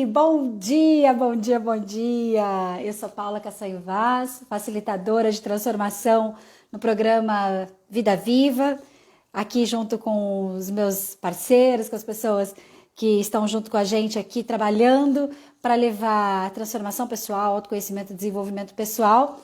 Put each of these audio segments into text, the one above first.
Bom dia, bom dia, bom dia! Eu sou Paula Caçanho Vaz, facilitadora de transformação no programa Vida Viva, aqui junto com os meus parceiros, com as pessoas que estão junto com a gente aqui trabalhando para levar transformação pessoal, autoconhecimento e desenvolvimento pessoal.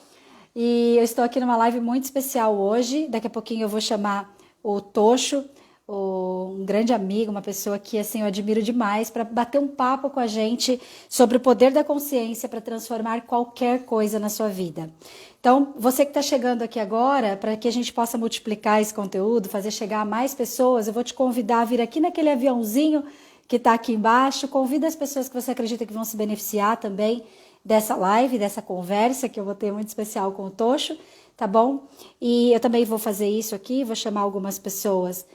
E eu estou aqui numa live muito especial hoje. Daqui a pouquinho eu vou chamar o Tocho, um grande amigo, uma pessoa que assim eu admiro demais, para bater um papo com a gente sobre o poder da consciência para transformar qualquer coisa na sua vida. Então, você que está chegando aqui agora, para que a gente possa multiplicar esse conteúdo, fazer chegar a mais pessoas, eu vou te convidar a vir aqui naquele aviãozinho que está aqui embaixo. Convida as pessoas que você acredita que vão se beneficiar também dessa live, dessa conversa que eu vou ter muito especial com o Tocho, tá bom? E eu também vou fazer isso aqui, vou chamar algumas pessoas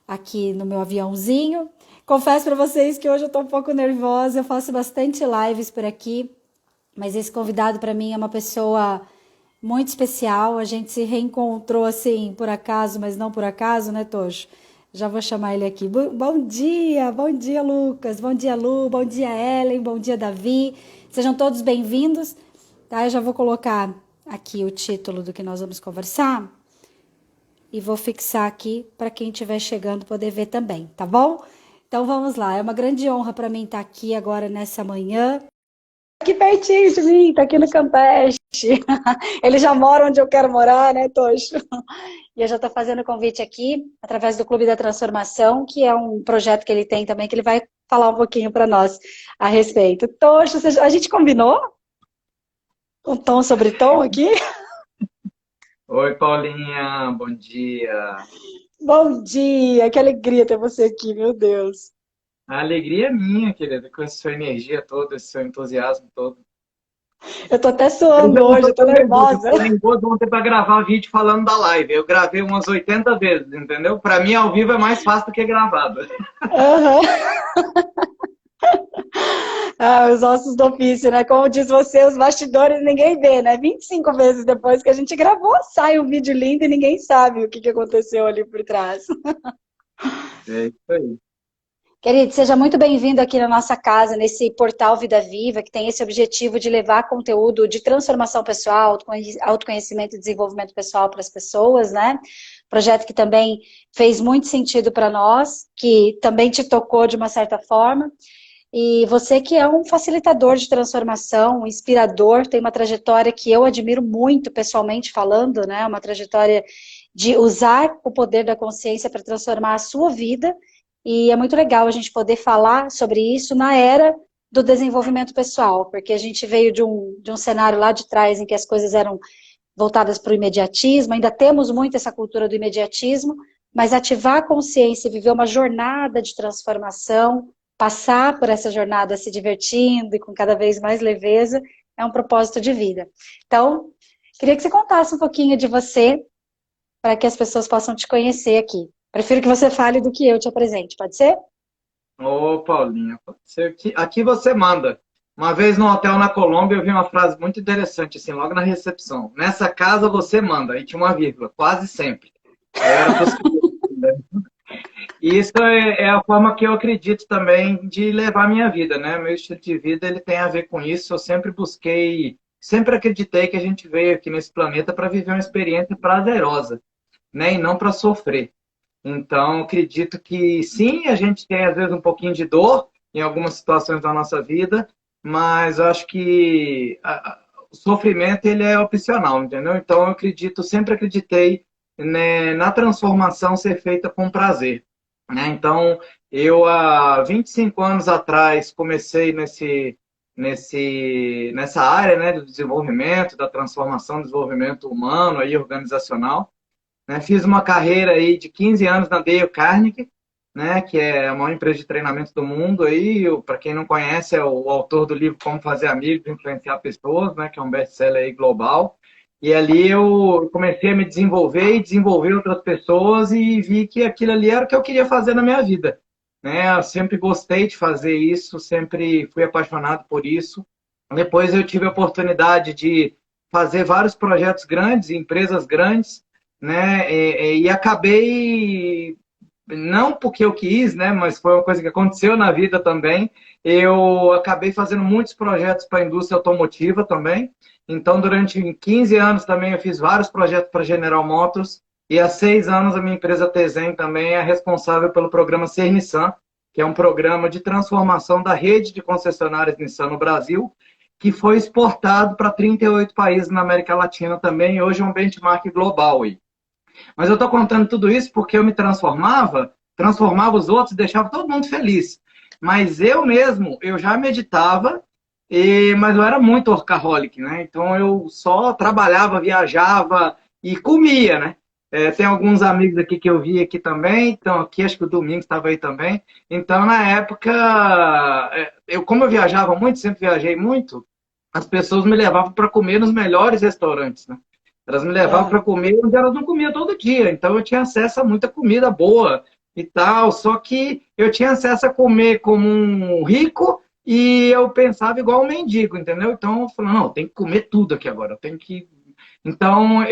aqui no meu aviãozinho. Confesso para vocês que hoje eu estou um pouco nervosa, eu faço bastante lives por aqui, mas esse convidado para mim é uma pessoa muito especial. A gente se reencontrou assim por acaso, mas não por acaso, né, Tocho? Já vou chamar ele aqui. Bom dia, Lucas, bom dia, Lu, bom dia, Ellen, bom dia, Davi. Sejam todos bem-vindos, tá? Eu já vou colocar aqui o título do que nós vamos conversar e vou fixar aqui para quem estiver chegando poder ver também, tá bom? Então vamos lá, é uma grande honra para mim estar aqui agora nessa manhã. Aqui pertinho de mim, tá aqui no Campeche. Ele já mora onde eu quero morar, né, Tocho? E eu já estou fazendo o convite aqui, através do Clube da Transformação, que é um projeto que ele tem também, que ele vai falar um pouquinho para nós a respeito. Tocho, a gente combinou um tom sobre tom aqui? Oi, Paulinha, bom dia. Bom dia, que alegria ter você aqui, meu Deus. A alegria é minha, querida, com essa sua energia toda, esse seu entusiasmo todo. Eu tô até Eu suando já não hoje, eu tô tô nervoso, eu nervosa. tô nervoso ontem para gravar vídeo falando da live. Eu gravei umas 80 vezes, entendeu? Para mim, ao vivo é mais fácil do que gravado. Uhum. Ah, os ossos do ofício, né? Como diz você, os bastidores ninguém vê, né? 25 vezes depois que a gente gravou, sai um vídeo lindo e ninguém sabe o que aconteceu ali por trás. É isso aí. Querido, seja muito bem-vindo aqui na nossa casa, nesse portal Vida Viva, que tem esse objetivo de levar conteúdo de transformação pessoal, autoconhecimento e desenvolvimento pessoal para as pessoas, né? Projeto que também fez muito sentido para nós, que também te tocou de uma certa forma. E você que é um facilitador de transformação, um inspirador, tem uma trajetória que eu admiro muito pessoalmente falando, né? Uma trajetória de usar o poder da consciência para transformar a sua vida. E é muito legal a gente poder falar sobre isso na era do desenvolvimento pessoal, porque a gente veio de um cenário lá de trás em que as coisas eram voltadas para o imediatismo, ainda temos muito essa cultura do imediatismo, mas ativar a consciência e viver uma jornada de transformação, passar por essa jornada se divertindo e com cada vez mais leveza, é um propósito de vida. Então, queria que você contasse um pouquinho de você, para que as pessoas possam te conhecer aqui. Prefiro que você fale do que eu te apresente, pode ser? Ô, Paulinha, aqui você manda. Uma vez no hotel na Colômbia, eu vi uma frase muito interessante, assim, logo na recepção. Nessa casa você manda. Aí tinha uma vírgula, quase sempre. Aí era possível. E isso é a forma que eu acredito também de levar a minha vida, né? Meu estilo de vida, ele tem a ver com isso. Eu sempre busquei, sempre acreditei que a gente veio aqui nesse planeta para viver uma experiência prazerosa, né? E não para sofrer. Então, acredito que sim, a gente tem às vezes um pouquinho de dor em algumas situações da nossa vida, mas eu acho que o sofrimento ele é opcional, entendeu? Então, eu acredito, sempre acreditei, né, na transformação ser feita com prazer, né? Então, eu há 25 anos atrás comecei nessa área, né, do desenvolvimento, da transformação, desenvolvimento humano e organizacional, né? Fiz uma carreira aí de 15 anos na Dale Carnegie, né, que é a maior empresa de treinamento do mundo. Aí, para quem não conhece, é o autor do livro Como Fazer Amigos e Influenciar Pessoas, né, que é um best-seller aí global. E ali eu comecei a me desenvolver e desenvolver outras pessoas e vi que aquilo ali era o que eu queria fazer na minha vida, né? Eu sempre gostei de fazer isso, sempre fui apaixonado por isso. Depois eu tive a oportunidade de fazer vários projetos grandes, empresas grandes, né? E acabei não porque eu quis, né, mas foi uma coisa que aconteceu na vida também. Eu acabei fazendo muitos projetos para a indústria automotiva também. Então, durante 15 anos também eu fiz vários projetos para a General Motors. E há 6 anos a minha empresa Tezen também é responsável pelo programa Ser Nissan, que é um programa de transformação da rede de concessionárias Nissan no Brasil, que foi exportado para 38 países na América Latina também. E hoje é um benchmark global aí. Mas eu estou contando tudo isso porque eu me transformava os outros, deixava todo mundo feliz. Mas eu mesmo, eu já meditava, mas eu era muito workaholic, né? Então eu só trabalhava, viajava e comia, né? Tem alguns amigos aqui que eu vi aqui também, então aqui acho que o Domingos estava aí também. Então na época, como eu viajava muito, sempre viajei muito, as pessoas me levavam para comer nos melhores restaurantes, né? Elas me levavam para comer onde elas não comiam todo dia. Então eu tinha acesso a muita comida boa e tal. Só que eu tinha acesso a comer como um rico e eu pensava igual um mendigo, entendeu? Então eu falei, não, tem que comer tudo aqui agora. Eu tenho que... Então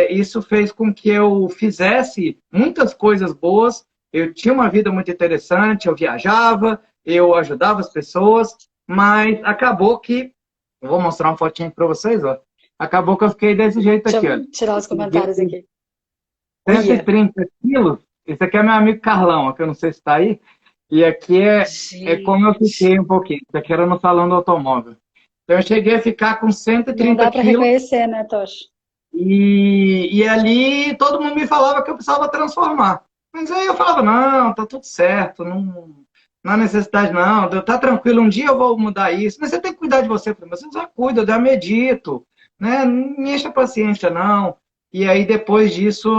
isso fez com que eu fizesse muitas coisas boas. Eu tinha uma vida muito interessante, eu viajava, eu ajudava as pessoas, mas acabou que... Eu vou mostrar uma fotinha para vocês, ó. Acabou que eu fiquei desse jeito Deixa aqui, eu ó. tirar os comentários aqui. 130 quilos. Esse aqui é meu amigo Carlão, que eu não sei se está aí. E aqui é como eu Gente, fiquei um pouquinho. Isso aqui era no salão do automóvel. Então eu cheguei a ficar com não 130 dá para quilos reconhecer, né, Tocha? e ali todo mundo me falava que eu precisava transformar. Mas aí eu falava, não, tá tudo certo, não há necessidade não, tá tranquilo, um dia eu vou mudar isso. Mas você tem que cuidar de você. Mas você já cuida, eu já medito, né? Não me encha a paciência, não. E aí depois disso,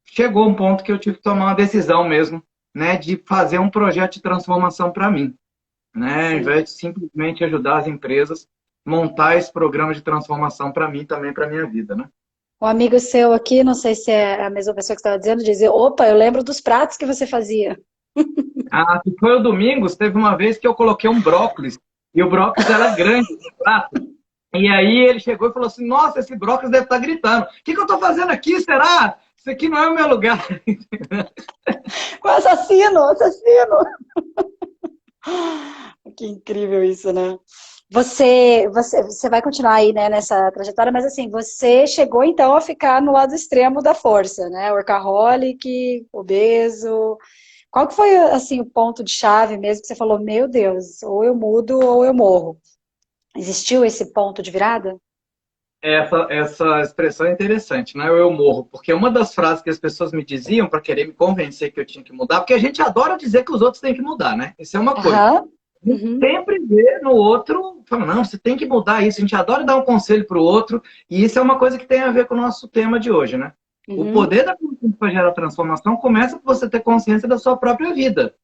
chegou um ponto que eu tive que tomar uma decisão mesmo, né, de fazer um projeto de transformação para mim, né, ao Sim. invés de simplesmente ajudar as empresas, montar esse programa de transformação para mim também, para minha vida, né? Um amigo seu aqui, não sei se é a mesma pessoa que estava dizendo, dizia, opa, eu lembro dos pratos que você fazia. Ah, se foi o Domingos, teve uma vez que eu coloquei um brócolis, e o brócolis era grande, no prato. E aí ele chegou e falou assim, nossa, esse brócolis deve estar gritando. O que eu estou fazendo aqui, será? Isso aqui não é o meu lugar. O assassino, assassino! Que incrível isso, né? Você vai continuar aí, né, nessa trajetória, mas assim, você chegou então a ficar no lado extremo da força, né? Workaholic, obeso. Qual que foi, assim, o ponto de chave mesmo que você falou, meu Deus, ou eu mudo ou eu morro? Existiu esse ponto de virada? Essa expressão é interessante, né? Eu morro, porque uma das frases que as pessoas me diziam para querer me convencer que eu tinha que mudar, porque a gente adora dizer que os outros têm que mudar, né? Isso é uma coisa. Aham. A gente Uhum. sempre vê no outro, fala, não, você tem que mudar isso. A gente adora dar um conselho para o outro, e isso é uma coisa que tem a ver com o nosso tema de hoje, né? O Uhum. poder da consciência para gerar transformação começa por você ter consciência da sua própria vida,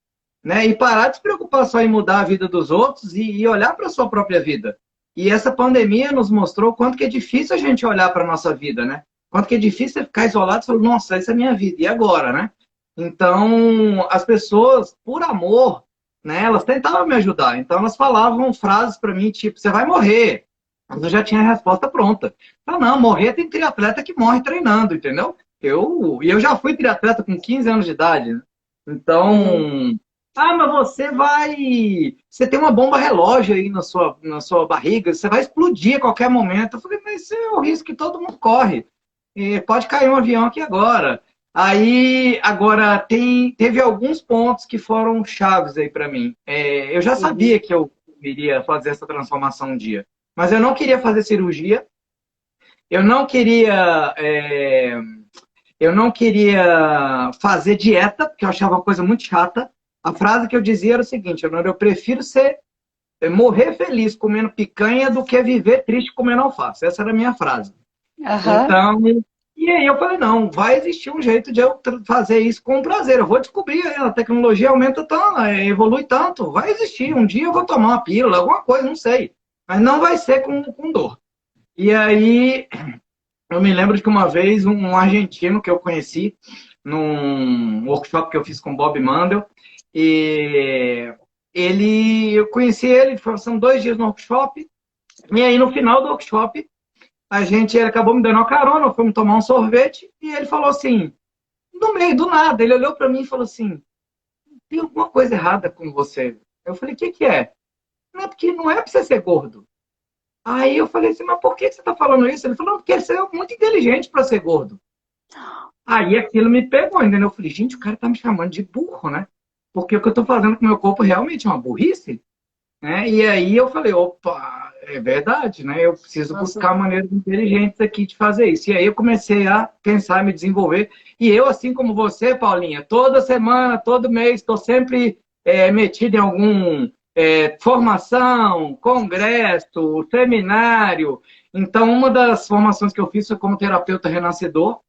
né? E parar de se preocupar só em mudar a vida dos outros e olhar para a sua própria vida. E essa pandemia nos mostrou o quanto que é difícil a gente olhar para a nossa vida, né? Quanto que é difícil você ficar isolado e falar, nossa, essa é a minha vida, e agora, né? Então, as pessoas, por amor, né, elas tentavam me ajudar. Então, elas falavam frases para mim, tipo, você vai morrer. Mas eu já tinha a resposta pronta. Então, não, morrer tem triatleta que morre treinando, entendeu? Eu já fui triatleta com 15 anos de idade, né? Uhum. Então, mas você vai. Você tem uma bomba relógio aí na sua barriga, você vai explodir a qualquer momento. Eu falei, mas esse é o risco que todo mundo corre. E pode cair um avião aqui agora. Aí, agora, teve alguns pontos que foram chaves aí para mim. Eu já Uhum. sabia que eu iria fazer essa transformação um dia, mas eu não queria fazer cirurgia, eu não queria. Eu não queria fazer dieta, porque eu achava uma coisa muito chata. A frase que eu dizia era o seguinte: eu prefiro morrer feliz comendo picanha do que viver triste comendo alface. Essa era a minha frase. Aham. Então, e aí eu falei: não, vai existir um jeito de eu fazer isso com prazer. Eu vou descobrir, a tecnologia aumenta tanto, evolui tanto. Vai existir. Um dia eu vou tomar uma pílula, alguma coisa, não sei. Mas não vai ser com dor. E aí eu me lembro de que uma vez um argentino que eu conheci num workshop que eu fiz com Bob Mandel, e eu conheci ele, são 2 dias no workshop, e aí no final do workshop ele acabou me dando uma carona, fomos tomar um sorvete, e ele falou assim, no meio do nada, ele olhou para mim e falou assim, tem alguma coisa errada com você. Eu falei, o que que é? Não é porque não é para você ser gordo. Aí eu falei assim, mas por que você está falando isso? Ele falou, porque você é muito inteligente para ser gordo. Aí aquilo me pegou, entendeu? Eu falei, gente, o cara tá me chamando de burro, né? Porque o que eu tô fazendo com o meu corpo realmente é uma burrice, né? E aí eu falei, opa, é verdade, né? Eu preciso Nossa. buscar maneiras inteligentes aqui de fazer isso. E aí eu comecei a pensar, me desenvolver. E eu, assim como você, Paulinha, toda semana, todo mês, estou sempre metido em algum formação, congresso, seminário. Então, uma das formações que eu fiz foi como terapeuta renascedor,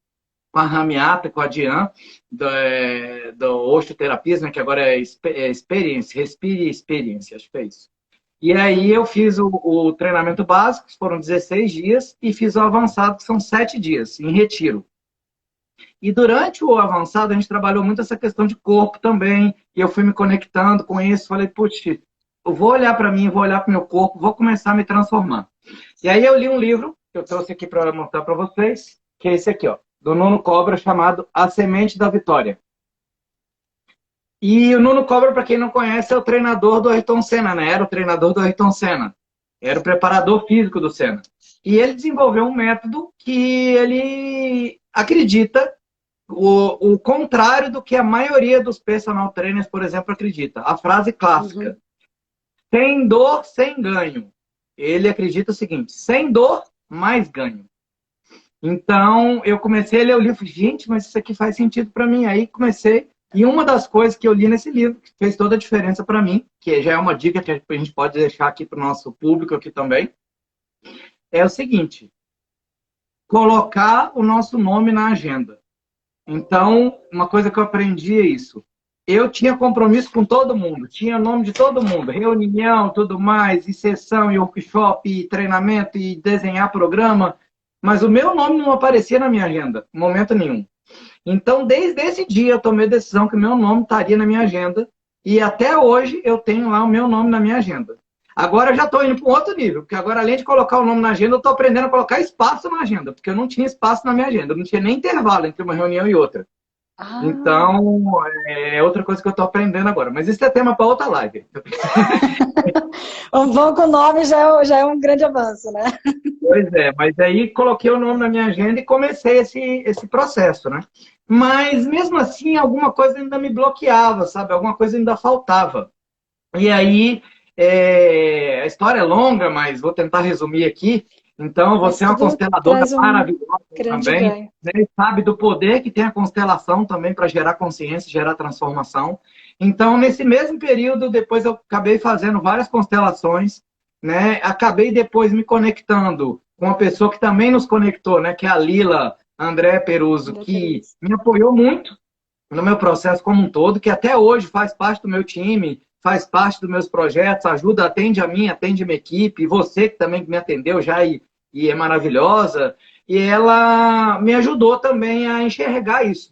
com a Ramiata, com a Diane, do Osteoterapismo, né, que agora é Experience, Respire Experience, acho que é isso. E aí eu fiz o treinamento básico, que foram 16 dias, e fiz o avançado, que são 7 dias, em retiro. E durante o avançado, a gente trabalhou muito essa questão de corpo também, e eu fui me conectando com isso, falei, putz, eu vou olhar para mim, vou olhar para o meu corpo, vou começar a me transformar. E aí eu li um livro, que eu trouxe aqui para mostrar para vocês, que é esse aqui, ó, do Nuno Cobra, chamado A Semente da Vitória. E o Nuno Cobra, para quem não conhece, é o treinador do Ayrton Senna, né? Era o treinador do Ayrton Senna. Era o preparador físico do Senna. E ele desenvolveu um método que ele acredita o contrário do que a maioria dos personal trainers, por exemplo, acredita. A frase clássica, sem dor, sem ganho. Ele acredita o seguinte, sem dor, mais ganho. Então, eu comecei a ler o livro, gente, mas isso aqui faz sentido para mim. Aí comecei, e uma das coisas que eu li nesse livro, que fez toda a diferença para mim, que já é uma dica que a gente pode deixar aqui para o nosso público aqui também, é o seguinte, colocar o nosso nome na agenda. Então, uma coisa que eu aprendi é isso. Eu tinha compromisso com todo mundo, tinha nome de todo mundo, reunião, tudo mais, e sessão, e workshop, e treinamento, e desenhar programa, mas o meu nome não aparecia na minha agenda, em momento nenhum. Então, desde esse dia, eu tomei a decisão que o meu nome estaria na minha agenda, e até hoje eu tenho lá o meu nome na minha agenda. Agora eu já estou indo para um outro nível, porque agora, além de colocar o nome na agenda, eu estou aprendendo a colocar espaço na agenda, porque eu não tinha espaço na minha agenda, eu não tinha nem intervalo entre uma reunião e outra. Então, é outra coisa que eu estou aprendendo agora. Mas isso é tema para outra live. Um bom com o nome já é um grande avanço, né? Pois é, mas aí coloquei o nome na minha agenda e comecei esse processo, né? Mas mesmo assim, alguma coisa ainda me bloqueava, sabe? Alguma coisa ainda faltava. E aí, a história é longa, mas vou tentar resumir aqui. Então, você é uma consteladora maravilhosa também, né? E sabe do poder que tem a constelação também para gerar consciência, gerar transformação. Então, nesse mesmo período, depois eu acabei fazendo várias constelações, né? Acabei depois me conectando com uma pessoa que também nos conectou, né? Que é a Lila André Peruso, que me apoiou muito no meu processo como um todo, que até hoje faz parte do meu time, faz parte dos meus projetos, ajuda, atende a mim, atende a minha equipe, você que também me atendeu já e é maravilhosa, e ela me ajudou também a enxergar isso,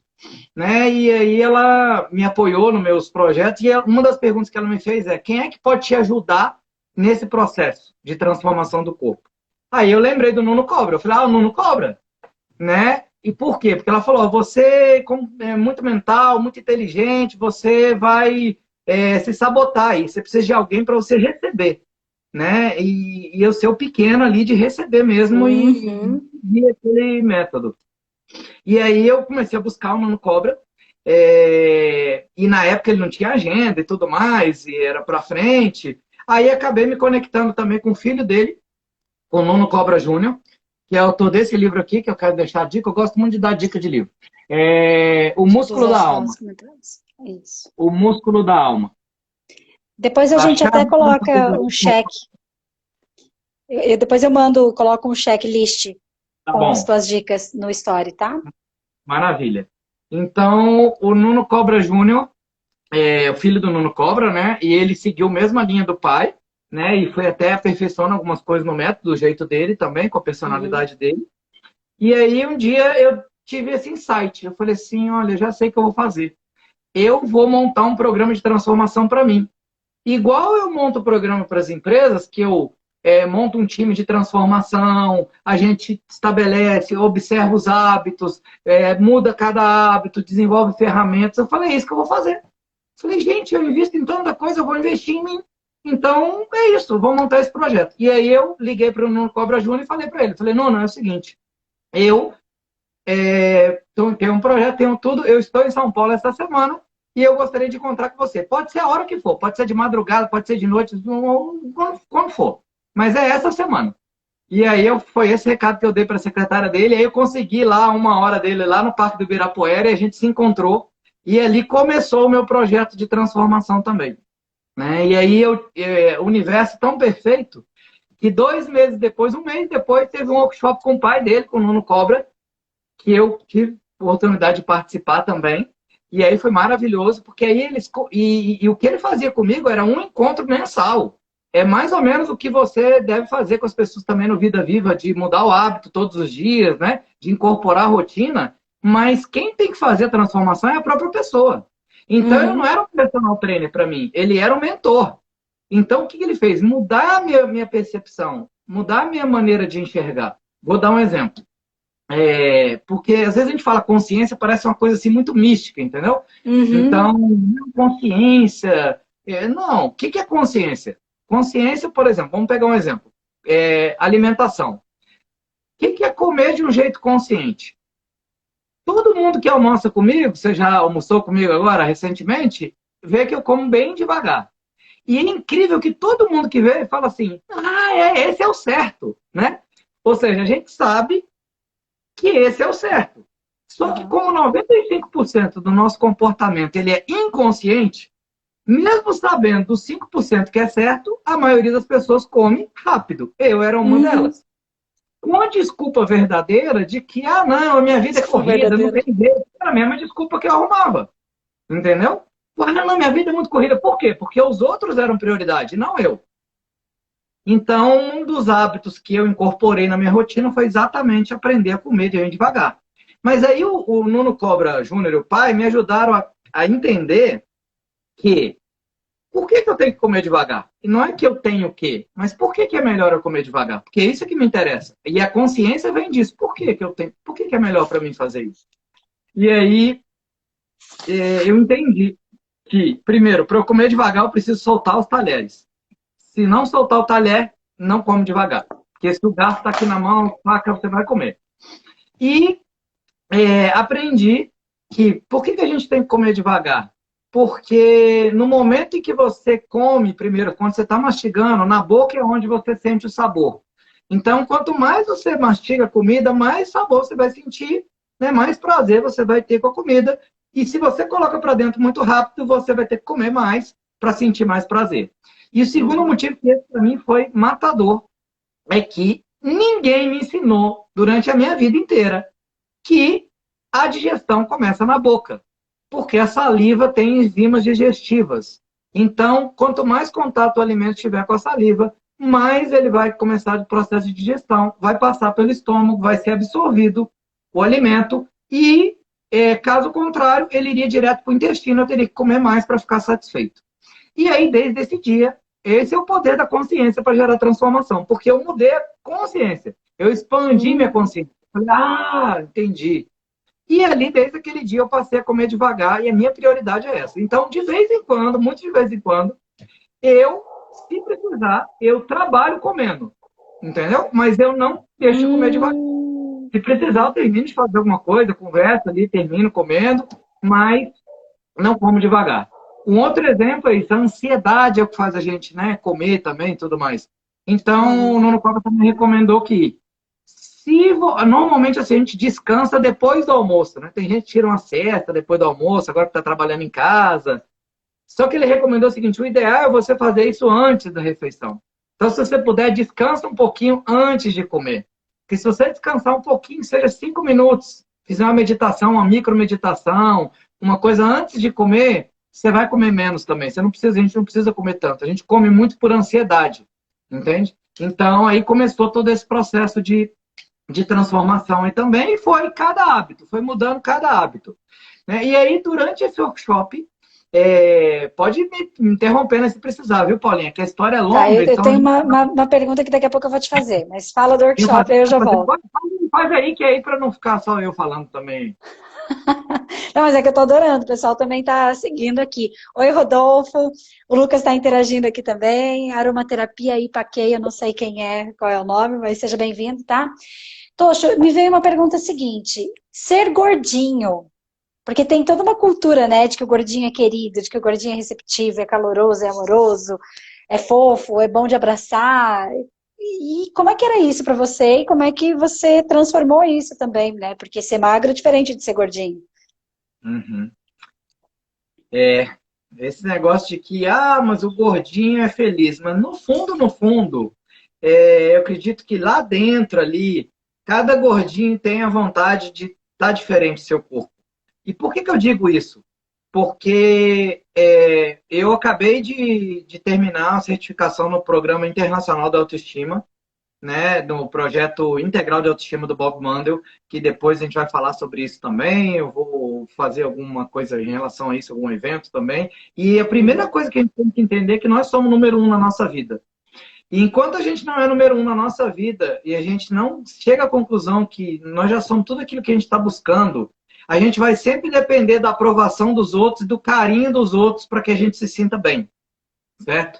né? E aí ela me apoiou nos meus projetos, e uma das perguntas que ela me fez é, quem é que pode te ajudar nesse processo de transformação do corpo? Aí eu lembrei do Nuno Cobra, eu falei, o Nuno Cobra, né? E por quê? Porque ela falou, você é muito mental, muito inteligente, você vai se sabotar aí, você precisa de alguém para você receber, né? E eu ser o pequeno ali de receber mesmo e aquele método. E aí eu comecei a buscar o Nuno Cobra, e na época ele não tinha agenda e tudo mais, e era para frente. Aí acabei me conectando também com o filho dele, com o Nuno Cobra Júnior, que é autor desse livro aqui, que eu quero deixar a dica, eu gosto muito de dar dica de livro. O Músculo da Alma. Isso. O Músculo da Alma. Depois a gente até coloca um cheque. Depois eu coloco um checklist com as tuas dicas no story, tá? Maravilha. Então, o Nuno Cobra Júnior, o filho do Nuno Cobra, né? E ele seguiu a mesma linha do pai, né? E foi até aperfeiçoando algumas coisas no método, do jeito dele também, com a personalidade dele. E aí, um dia, eu tive esse insight. Eu falei assim, olha, já sei o que eu vou fazer. Eu vou montar um programa de transformação para mim. Igual eu monto o programa para as empresas, que eu monta um time de transformação, a gente estabelece, observa os hábitos, muda cada hábito, desenvolve ferramentas. Eu falei, é isso que eu vou fazer. Eu falei, gente, eu invisto em tanta coisa, eu vou investir em mim. Então, é isso, vou montar esse projeto. E aí eu liguei para o Nuno Cobra Júnior e falei para ele, falei, Nuno, é o seguinte, eu tenho um projeto, tenho tudo, eu estou em São Paulo essa semana e eu gostaria de encontrar com você. Pode ser a hora que for, pode ser de madrugada, pode ser de noite, quando for. Mas é essa semana. E aí foi esse recado que eu dei para a secretária dele, aí eu consegui lá uma hora dele lá no Parque do Ibirapuera e a gente se encontrou e ali começou o meu projeto de transformação também. Né? E aí o universo tão perfeito que 2 meses depois, 1 mês depois, teve um workshop com o pai dele, com o Nuno Cobra, que eu tive a oportunidade de participar também. E aí foi maravilhoso, porque aí e o que ele fazia comigo era um encontro mensal. É mais ou menos o que você deve fazer com as pessoas também no Vida Viva, de mudar o hábito todos os dias, né? De incorporar a rotina. Mas quem tem que fazer a transformação é a própria pessoa. Então, ele não era um personal trainer para mim, ele era um mentor. Então, o que ele fez? Mudar a minha percepção, mudar a minha maneira de enxergar. Vou dar um exemplo. Porque às vezes a gente fala consciência, parece uma coisa assim muito mística, entendeu? Então, consciência. Não, o que é consciência? Consciência, por exemplo, vamos pegar um exemplo: alimentação. O que é comer de um jeito consciente? Todo mundo que almoça comigo, você já almoçou comigo agora recentemente, vê que eu como bem devagar. E é incrível que todo mundo que vê fala assim: esse é o certo, né? Ou seja, a gente sabe que esse é o certo. Só que como 95% do nosso comportamento ele é inconsciente, mesmo sabendo dos 5% que é certo, a maioria das pessoas come rápido. Eu era uma delas. Com a desculpa verdadeira de que, não, a minha vida é corrida, não tem jeito. Era a mesma desculpa que eu arrumava. Entendeu? Não, minha vida é muito corrida. Por quê? Porque os outros eram prioridade, não eu. Então, um dos hábitos que eu incorporei na minha rotina foi exatamente aprender a comer de bem devagar. Mas aí o Nuno Cobra Júnior e o pai me ajudaram a entender que por que eu tenho que comer devagar? E não é que eu tenho que, mas por que é melhor eu comer devagar? Porque é isso que me interessa. E a consciência vem disso. Por que é melhor para mim fazer isso? E aí eu entendi que, primeiro, para eu comer devagar, eu preciso soltar os talheres. Se não soltar o talher, não come devagar. Porque se o garfo está aqui na mão, faca, você vai comer. E aprendi que por que a gente tem que comer devagar? Porque no momento em que você come, primeiro, quando você está mastigando, na boca é onde você sente o sabor. Então, quanto mais você mastiga a comida, mais sabor você vai sentir, né? Mais prazer você vai ter com a comida. E se você coloca para dentro muito rápido, você vai ter que comer mais para sentir mais prazer. E o segundo motivo que esse para mim foi matador é que ninguém me ensinou durante a minha vida inteira que a digestão começa na boca. Porque a saliva tem enzimas digestivas. Então, quanto mais contato o alimento tiver com a saliva, mais ele vai começar o processo de digestão, vai passar pelo estômago, vai ser absorvido o alimento e, caso contrário, ele iria direto para o intestino, eu teria que comer mais para ficar satisfeito. E aí, desde esse dia, esse é o poder da consciência para gerar transformação, porque eu mudei a consciência, eu expandi minha consciência. Falei, entendi. E ali, desde aquele dia, eu passei a comer devagar e a minha prioridade é essa. Então, de vez em quando, muito de vez em quando, se precisar, eu trabalho comendo. Entendeu? Mas eu não deixo de comer devagar. Se precisar, eu termino de fazer alguma coisa, conversa ali, termino comendo, mas não como devagar. Um outro exemplo é isso, a ansiedade é o que faz a gente, né, comer também e tudo mais. Então, o Nuno Cobra também recomendou que normalmente assim, a gente descansa depois do almoço, né? Tem gente que tira uma siesta depois do almoço, agora que está trabalhando em casa. Só que ele recomendou o seguinte, o ideal é você fazer isso antes da refeição. Então, se você puder, descansa um pouquinho antes de comer. Porque se você descansar um pouquinho, seja 5 minutos, fizer uma meditação, uma micromeditação, uma coisa antes de comer, você vai comer menos também. A gente não precisa comer tanto. A gente come muito por ansiedade, entende? Então, aí começou todo esse processo de transformação aí também, e foi cada hábito, foi mudando cada hábito. Né? E aí, durante esse workshop, pode me interromper né, se precisar, viu, Paulinha? Que a história é Tá, longa, eu então... tenho uma pergunta que daqui a pouco eu vou te fazer, mas fala do workshop, aí eu já volto. Faz aí, que é aí para não ficar só eu falando também. Não, mas é que eu tô adorando, o pessoal também tá seguindo aqui. Oi, Rodolfo, o Lucas está interagindo aqui também, aromaterapia Ipaquei, eu não sei quem é, qual é o nome, mas seja bem-vindo, tá? Tocho, me veio uma pergunta seguinte, ser gordinho, porque tem toda uma cultura, né, de que o gordinho é querido, de que o gordinho é receptivo, é caloroso, é amoroso, é fofo, é bom de abraçar. E como é que era isso pra você? E como é que você transformou isso também, né? Porque ser magro é diferente de ser gordinho. Uhum. Esse negócio de que, mas o gordinho é feliz. Mas no fundo, eu acredito que lá dentro ali, cada gordinho tem a vontade de estar diferente do seu corpo. E por que eu digo isso? Porque eu acabei de terminar a certificação no Programa Internacional da Autoestima, né, no projeto integral de autoestima do Bob Mandel, que depois a gente vai falar sobre isso também. Eu vou fazer alguma coisa em relação a isso, algum evento também. E a primeira coisa que a gente tem que entender é que nós somos número um na nossa vida. E enquanto a gente não é número um na nossa vida e a gente não chega à conclusão que nós já somos tudo aquilo que a gente está buscando, a gente vai sempre depender da aprovação dos outros e do carinho dos outros para que a gente se sinta bem, certo?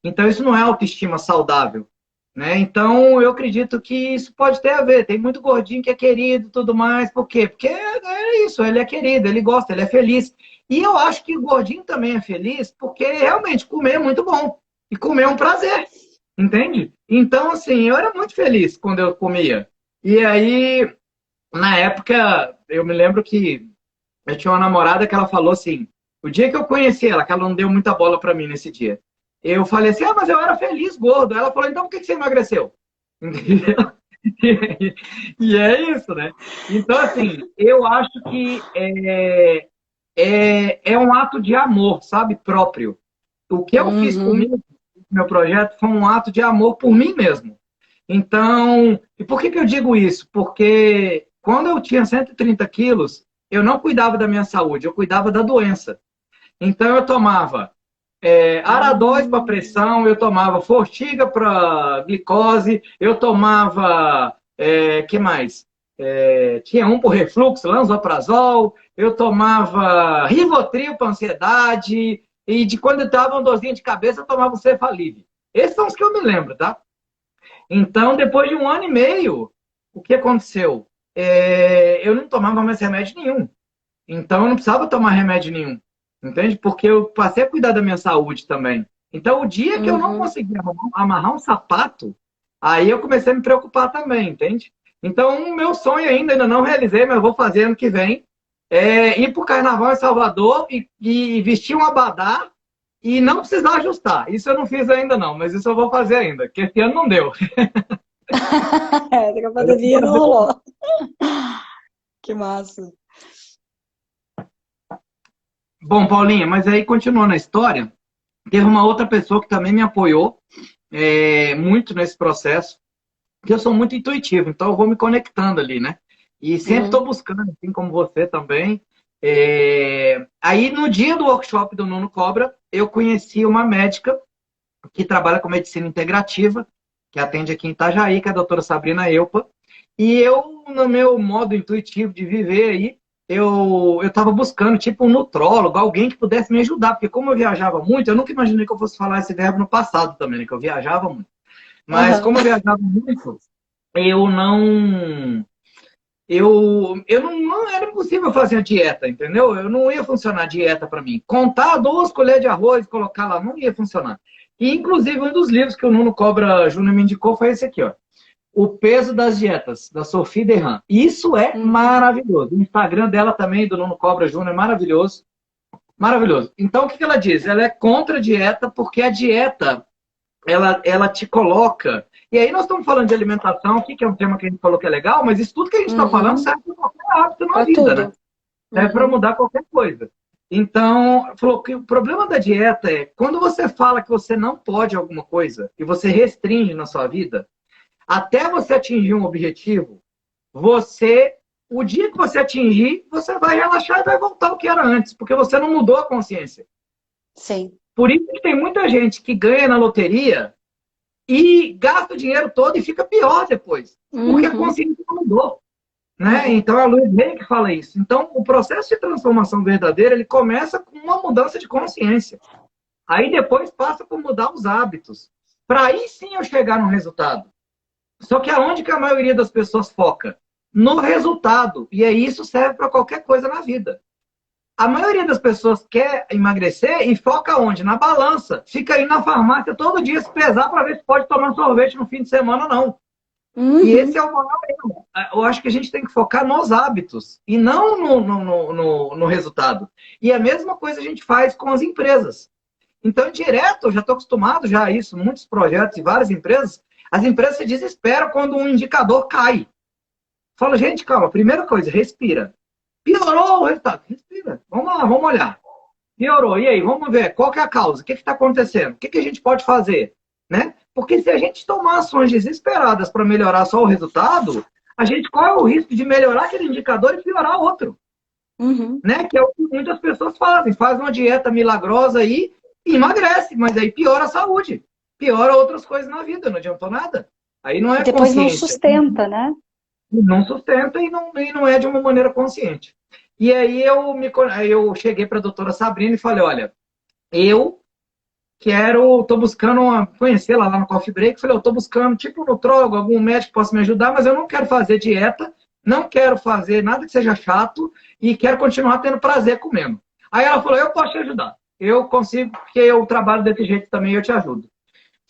Então isso não é autoestima saudável, né? Então eu acredito que isso pode ter a ver. Tem muito gordinho que é querido e tudo mais. Por quê? Porque é isso, ele é querido, ele gosta, ele é feliz. E eu acho que o gordinho também é feliz porque realmente comer é muito bom. E comer é um prazer. Entende? Então, assim, eu era muito feliz quando eu comia. E aí, na época, eu me lembro que eu tinha uma namorada que ela falou assim, o dia que eu conheci ela, que ela não deu muita bola pra mim nesse dia, eu falei assim, mas eu era feliz, gordo. Ela falou, então por que você emagreceu? Entendeu? E é isso, né? Então, assim, eu acho que é um ato de amor, sabe, próprio. O que eu fiz Uhum. comigo, meu projeto, foi um ato de amor por mim mesmo. Então, e por que eu digo isso? Porque quando eu tinha 130 quilos, eu não cuidava da minha saúde, eu cuidava da doença. Então, eu tomava Aradóis para pressão, eu tomava Fortiga para glicose, eu tomava, que mais? Tinha um por refluxo, Lanzoprazol, eu tomava Rivotril para ansiedade, e de quando eu dava uma dorzinha de cabeça, eu tomava o Cefalib. Esses são os que eu me lembro, tá? Então, depois de um ano e meio, o que aconteceu? Eu não tomava mais remédio nenhum. Então, eu não precisava tomar remédio nenhum. Entende? Porque eu passei a cuidar da minha saúde também. Então, o dia que eu não Uhum. conseguia amarrar um sapato, aí eu comecei a me preocupar também, entende? Então, o meu sonho ainda não realizei, mas eu vou fazer ano que vem, ir para o Carnaval em Salvador e vestir um abadá e não precisar ajustar. Isso eu não fiz ainda não, mas isso eu vou fazer ainda, porque esse ano não deu. A pandemia não rolou. Que massa. Bom, Paulinha, mas aí continuando a história, teve uma outra pessoa que também me apoiou muito nesse processo, que eu sou muito intuitivo, então eu vou me conectando ali, né? E sempre estou Uhum. buscando, assim como você também. Aí, no dia do workshop do Nuno Cobra, eu conheci uma médica que trabalha com medicina integrativa, que atende aqui em Itajaí, que é a doutora Sabrina Eupa. E eu, no meu modo intuitivo de viver aí, eu estava buscando, tipo, um nutrólogo, alguém que pudesse me ajudar, porque como eu viajava muito, eu nunca imaginei que eu fosse falar esse verbo no passado também, né, que eu viajava muito. Mas Uhum. como eu viajava muito, eu não. Não era impossível fazer a dieta, entendeu? Eu não ia funcionar a dieta para mim. Contar 2 colheres de arroz, colocar lá, não ia funcionar. E, inclusive, um dos livros que o Nuno Cobra Júnior me indicou foi esse aqui, ó. O Peso das Dietas, da Sophie Derram. Isso é Uhum. maravilhoso. O Instagram dela também, do Nuno Cobra Júnior, é maravilhoso. Maravilhoso. Então, o que ela diz? Ela é contra a dieta, porque a dieta ela te coloca. E aí nós estamos falando de alimentação aqui, que é um tema que a gente falou que é legal, mas isso tudo que a gente está falando Uhum. serve para qualquer hábito na Pra vida, né? tudo. Serve para Uhum. mudar qualquer coisa. Então, falou que o problema da dieta é quando você fala que você não pode alguma coisa e você restringe na sua vida, até você atingir um objetivo, o dia que você atingir, você vai relaxar e vai voltar ao que era antes, porque você não mudou a consciência. Sim. Por isso que tem muita gente que ganha na loteria e gasta o dinheiro todo e fica pior depois, porque a Uhum. consciência não mudou. Né? Uhum. Então, a Louise Hay que fala isso. Então, o processo de transformação verdadeira, ele começa com uma mudança de consciência. Aí depois passa por mudar os hábitos. Para aí sim eu chegar no resultado. Só que aonde que a maioria das pessoas foca? No resultado. E aí isso serve para qualquer coisa na vida. A maioria das pessoas quer emagrecer e foca onde? Na balança. Fica aí na farmácia todo dia se pesar para ver se pode tomar sorvete no fim de semana ou não. E esse Uhum. é o maior erro. Eu acho que a gente tem que focar nos hábitos e não no resultado. E a mesma coisa a gente faz com as empresas. Então, direto, eu já estou acostumado já a isso, muitos projetos e várias empresas, as empresas se desesperam quando um indicador cai. Fala, gente, calma, primeira coisa, respira. Piorou o resultado, respira. Vamos lá, vamos olhar. Piorou, e aí, vamos ver, qual que é a causa? O que está acontecendo? O que, que a gente pode fazer? Né? Porque se a gente tomar ações desesperadas para melhorar só o resultado, a gente corre o risco de melhorar aquele indicador e piorar outro. Uhum. Né? Que é o que muitas pessoas fazem. Faz uma dieta milagrosa aí e emagrece, mas aí piora a saúde. Piora outras coisas na vida, não adiantou nada. Aí não E é depois não consciência. sustenta, né? Não sustenta e não é de uma maneira consciente. E aí eu cheguei para a doutora Sabrina e falei, olha, eu estou buscando conhecer lá no Coffee Break, falei, eu estou buscando tipo um nutrólogo, algum médico que possa me ajudar, mas eu não quero fazer dieta, não quero fazer nada que seja chato e quero continuar tendo prazer comendo. Aí ela falou, eu posso te ajudar. Eu consigo, porque eu trabalho desse jeito também, eu te ajudo.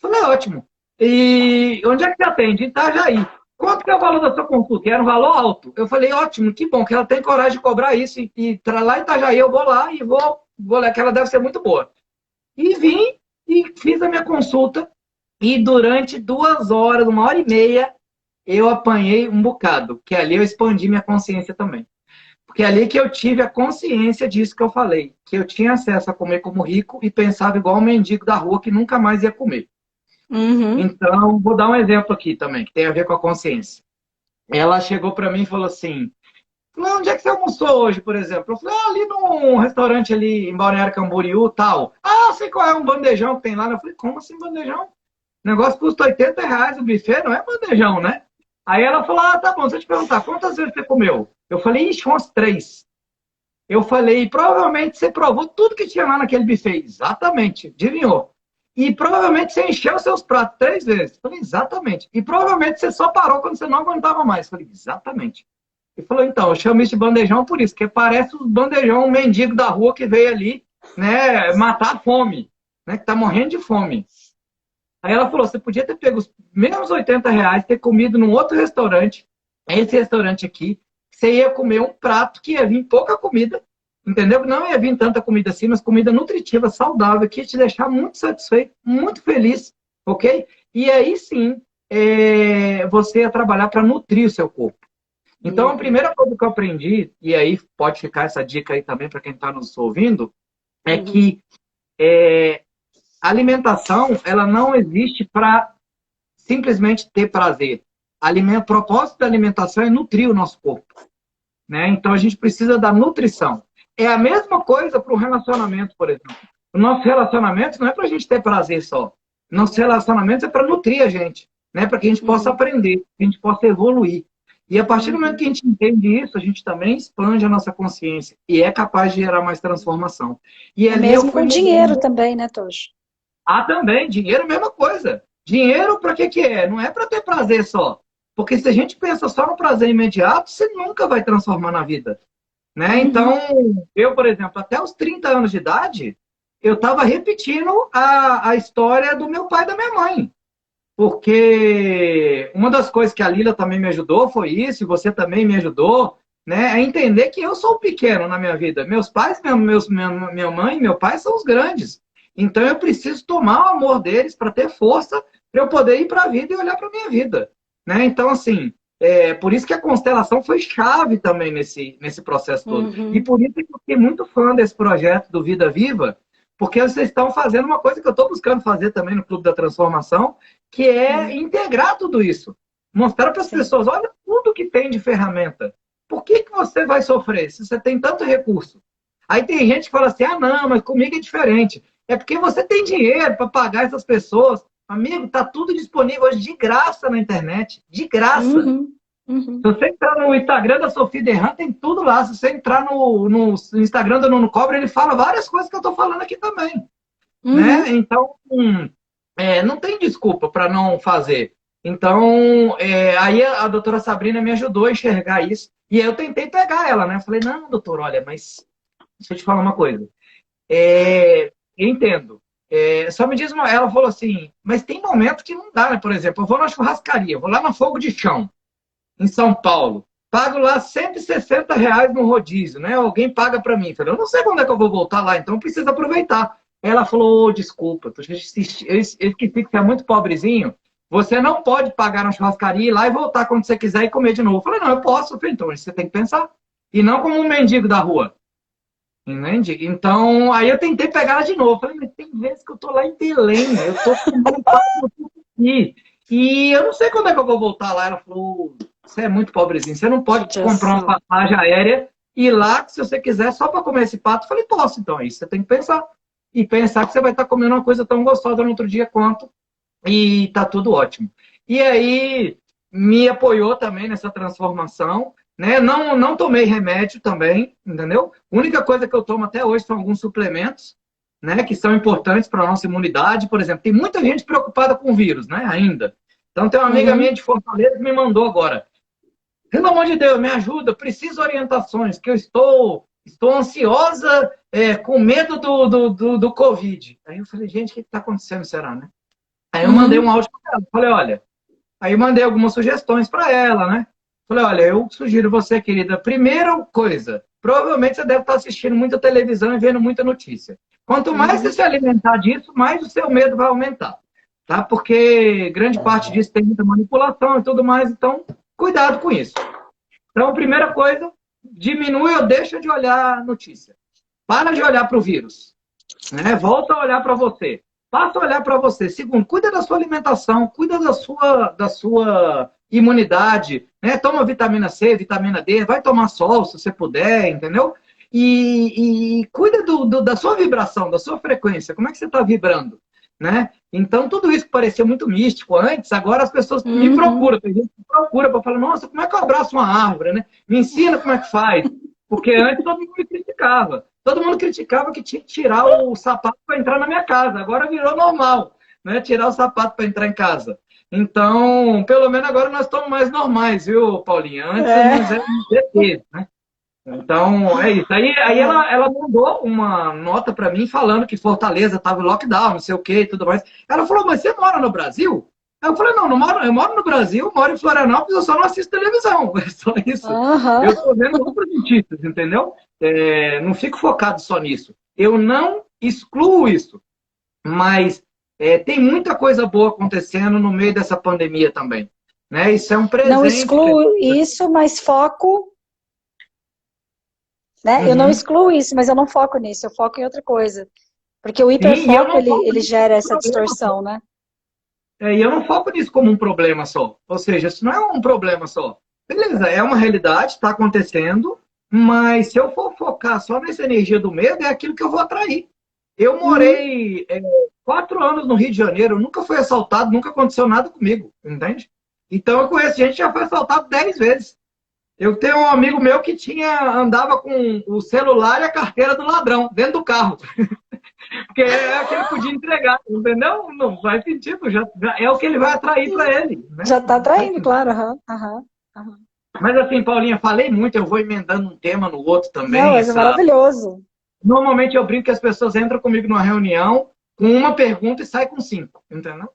Falei, ótimo. E onde é que você atende? Em Itajaí. Quanto que é o valor da sua consulta? E era um valor alto. Eu falei, ótimo, que bom que ela tem coragem de cobrar isso. E lá em Itajaí eu vou lá e vou lá, que ela deve ser muito boa. E vim e fiz a minha consulta. E durante 2 horas, 1 hora e meia, eu apanhei um bocado. Que ali eu expandi minha consciência também. Porque é ali que eu tive a consciência disso que eu falei. Que eu tinha acesso a comer como rico e pensava igual um mendigo da rua que nunca mais ia comer. Uhum. Então, vou dar um exemplo aqui também, que tem a ver com a consciência. Ela chegou para mim e falou assim: onde é que você almoçou hoje, por exemplo? Eu falei, ali num restaurante ali em Balneário Camboriú tal. Ah, sei qual é, um bandejão que tem lá. Eu falei, como assim bandejão? O negócio custa R$ 80 o buffet, não é bandejão, né? Aí ela falou, ah, tá bom, deixa eu te perguntar, quantas vezes você comeu? Eu falei, ixi, umas 3. Eu falei, provavelmente você provou tudo que tinha lá naquele buffet. Exatamente, adivinhou. E provavelmente você encheu seus pratos 3 vezes. Eu falei, exatamente. E provavelmente você só parou quando você não aguentava mais. Eu falei, exatamente. Ele falou, então, eu chamo isso de bandejão por isso, porque parece o bandejão, um mendigo da rua que veio ali, né, matar a fome, né, que tá morrendo de fome. Aí ela falou, você podia ter pego os menos R$ 80, ter comido num outro restaurante, esse restaurante aqui, você ia comer um prato que ia vir pouca comida, entendeu? Não ia vir tanta comida assim, mas comida nutritiva, saudável, que ia te deixar muito satisfeito, muito feliz, ok? E aí sim, você ia trabalhar para nutrir o seu corpo. Então, a primeira coisa que eu aprendi, e aí pode ficar essa dica aí também para quem está nos ouvindo, é Uhum. que a alimentação, ela não existe para simplesmente ter prazer. O propósito da alimentação é nutrir o nosso corpo. Né? Então, a gente precisa da nutrição. É a mesma coisa para o relacionamento, por exemplo. O nosso relacionamento não é para a gente ter prazer só. Nosso relacionamento é para nutrir a gente, né? Para que a gente possa Uhum. aprender, que a gente possa evoluir. E a partir do momento Uhum. que a gente entende isso, a gente também expande a nossa consciência e é capaz de gerar mais transformação. E O ali eu mesmo fui com dinheiro mudando. também, né, Tojo? Ah, também, dinheiro é a mesma coisa. Dinheiro para que é? Não é para ter prazer só. Porque se a gente pensa só no prazer imediato, você nunca vai transformar na vida. Né? Então, Uhum. eu, por exemplo, até os 30 anos de idade, eu estava repetindo a história do meu pai e da minha mãe. Porque uma das coisas que a Lila também me ajudou foi isso, e você também me ajudou, né? É entender que eu sou o pequeno na minha vida. Meus pais, minha mãe e meu pai são os grandes. Então eu preciso tomar o amor deles para ter força para eu poder ir para a vida e olhar para a minha vida. Né? Então, assim, por isso que a constelação foi chave também nesse processo todo. E Uhum. por isso que eu fiquei muito fã desse projeto do Vida Viva, porque vocês estão fazendo uma coisa que eu estou buscando fazer também no Clube da Transformação, que é Uhum. integrar tudo isso. Mostrar para as Sim. pessoas, olha tudo que tem de ferramenta. Por que você vai sofrer se você tem tanto recurso? Aí tem gente que fala assim, ah, não, mas comigo é diferente. É porque você tem dinheiro para pagar essas pessoas. Amigo, tá tudo disponível hoje de graça na internet. De graça. Uhum, uhum, Se você entrar no Instagram da Sofia Derran, tem tudo lá. Se você entrar no Instagram do Nuno Cobra, ele fala várias coisas que eu tô falando aqui também. Né? uhum. Então, não tem desculpa para não fazer. Então, aí a doutora Sabrina me ajudou a enxergar isso. E aí eu tentei pegar ela, né? Eu falei, não, doutor, olha, mas deixa eu te falar uma coisa. Eu entendo. Só me diz uma. Ela falou assim, mas tem momentos que não dá, né? Por exemplo, eu vou na churrascaria, vou lá no Fogo de Chão, em São Paulo. Pago lá R$ 160 no rodízio, né? Alguém paga para mim. Eu falei, eu não sei quando é que eu vou voltar lá, então preciso aproveitar. Ela falou, desculpa, eu esqueci que você é muito pobrezinho. Você não pode pagar na churrascaria, ir lá e voltar quando você quiser e comer de novo. Eu falei, não, eu posso. Eu falei, então você tem que pensar. E não como um mendigo da rua. Entende? Então, aí eu tentei pegar ela de novo. Falei, mas tem vezes que eu tô lá em Belém, eu tô com aqui. E eu não sei quando é que eu vou voltar lá. Ela falou, você é muito pobrezinho, você não pode comprar Jesus. uma passagem aérea e ir lá, se você quiser, só para comer esse pato. Eu falei, posso, então. Aí você tem que pensar. E pensar que você vai estar comendo uma coisa tão gostosa no outro dia quanto. E tá tudo ótimo. E aí, me apoiou também nessa transformação. Né? Não tomei remédio também, entendeu? A única coisa que eu tomo até hoje são alguns suplementos, né, que são importantes para a nossa imunidade. Por exemplo, tem muita gente preocupada com o vírus, né, ainda. Então, tem uma amiga minha Uhum. de Fortaleza que me mandou agora. Pelo amor de Deus, me ajuda, preciso de orientações, que eu estou ansiosa, com medo do Covid. Aí eu falei, gente, o que está acontecendo, será, né? Aí eu mandei um Uhum. áudio para ela. Falei, olha, aí mandei algumas sugestões para ela, né? Falei, olha, eu sugiro você, querida, primeira coisa, provavelmente você deve estar assistindo muita televisão e vendo muita notícia. Quanto mais você Uhum. se alimentar disso, mais o seu medo vai aumentar, tá? Porque grande parte disso tem muita manipulação e tudo mais, então cuidado com isso. Então, a primeira coisa, diminui ou deixa de olhar a notícia. Para de olhar para o vírus. Né? Volta a olhar para você. Passa a olhar para você. Segundo, cuida da sua alimentação, cuida da sua imunidade. Né? Toma vitamina C, vitamina D, vai tomar sol se você puder, entendeu? E cuida da sua vibração, da sua frequência. Como é que você está vibrando? Né? Então, tudo isso que parecia muito místico antes, agora as pessoas me Uhum. procuram. Tem gente que procura para falar, nossa, como é que eu abraço uma árvore? Né? Me ensina como é que faz. Porque antes todo mundo me criticava. Todo mundo criticava que tinha que tirar o sapato para entrar na minha casa. Agora virou normal, né? Tirar o sapato para entrar em casa. Então, pelo menos agora nós estamos mais normais, viu, Paulinha? Antes nós É. éramos ETs, né? Então, é isso. Aí ela mandou uma nota para mim falando que Fortaleza estava em lockdown, não sei o que e tudo mais. Ela falou, mas você mora no Brasil? Aí eu falei, não moro, eu moro no Brasil, moro em Florianópolis, eu só não assisto televisão. É só isso. Aham. Eu estou vendo outras notícias, entendeu? Não fico focado só nisso. Eu não excluo isso, mas tem muita coisa boa acontecendo no meio dessa pandemia também. Né? Isso é um Não presente. excluo isso, mas foco, né? Eu não Uhum. excluo isso, mas eu não foco nisso, eu foco em outra coisa. Porque o Sim, e eu hiperfoco, não foco ele nisso como gera um essa problema. distorção, né? E eu não foco nisso como um problema só. Ou seja, isso não é um problema só. Beleza, é uma realidade, está acontecendo, mas se eu for focar só nessa energia do medo, é aquilo que eu vou atrair. Eu Uhum. morei 4 anos no Rio de Janeiro, nunca fui assaltado, nunca aconteceu nada comigo, entende? Então eu conheço gente que já foi assaltado 10 vezes. Eu tenho um amigo meu que andava com o celular e a carteira do ladrão dentro do carro. Porque é o que ele podia entregar, entendeu? Não faz sentido, já é o que ele vai atrair para ele, né? Já tá Não faz atraindo, sentido. claro. Aham, aham, aham. Mas assim, Paulinha, falei muito, eu vou emendando um tema no outro Não, também. mas é maravilhoso. Normalmente eu brinco que as pessoas entram comigo numa reunião com uma pergunta e saem com 5, entendeu?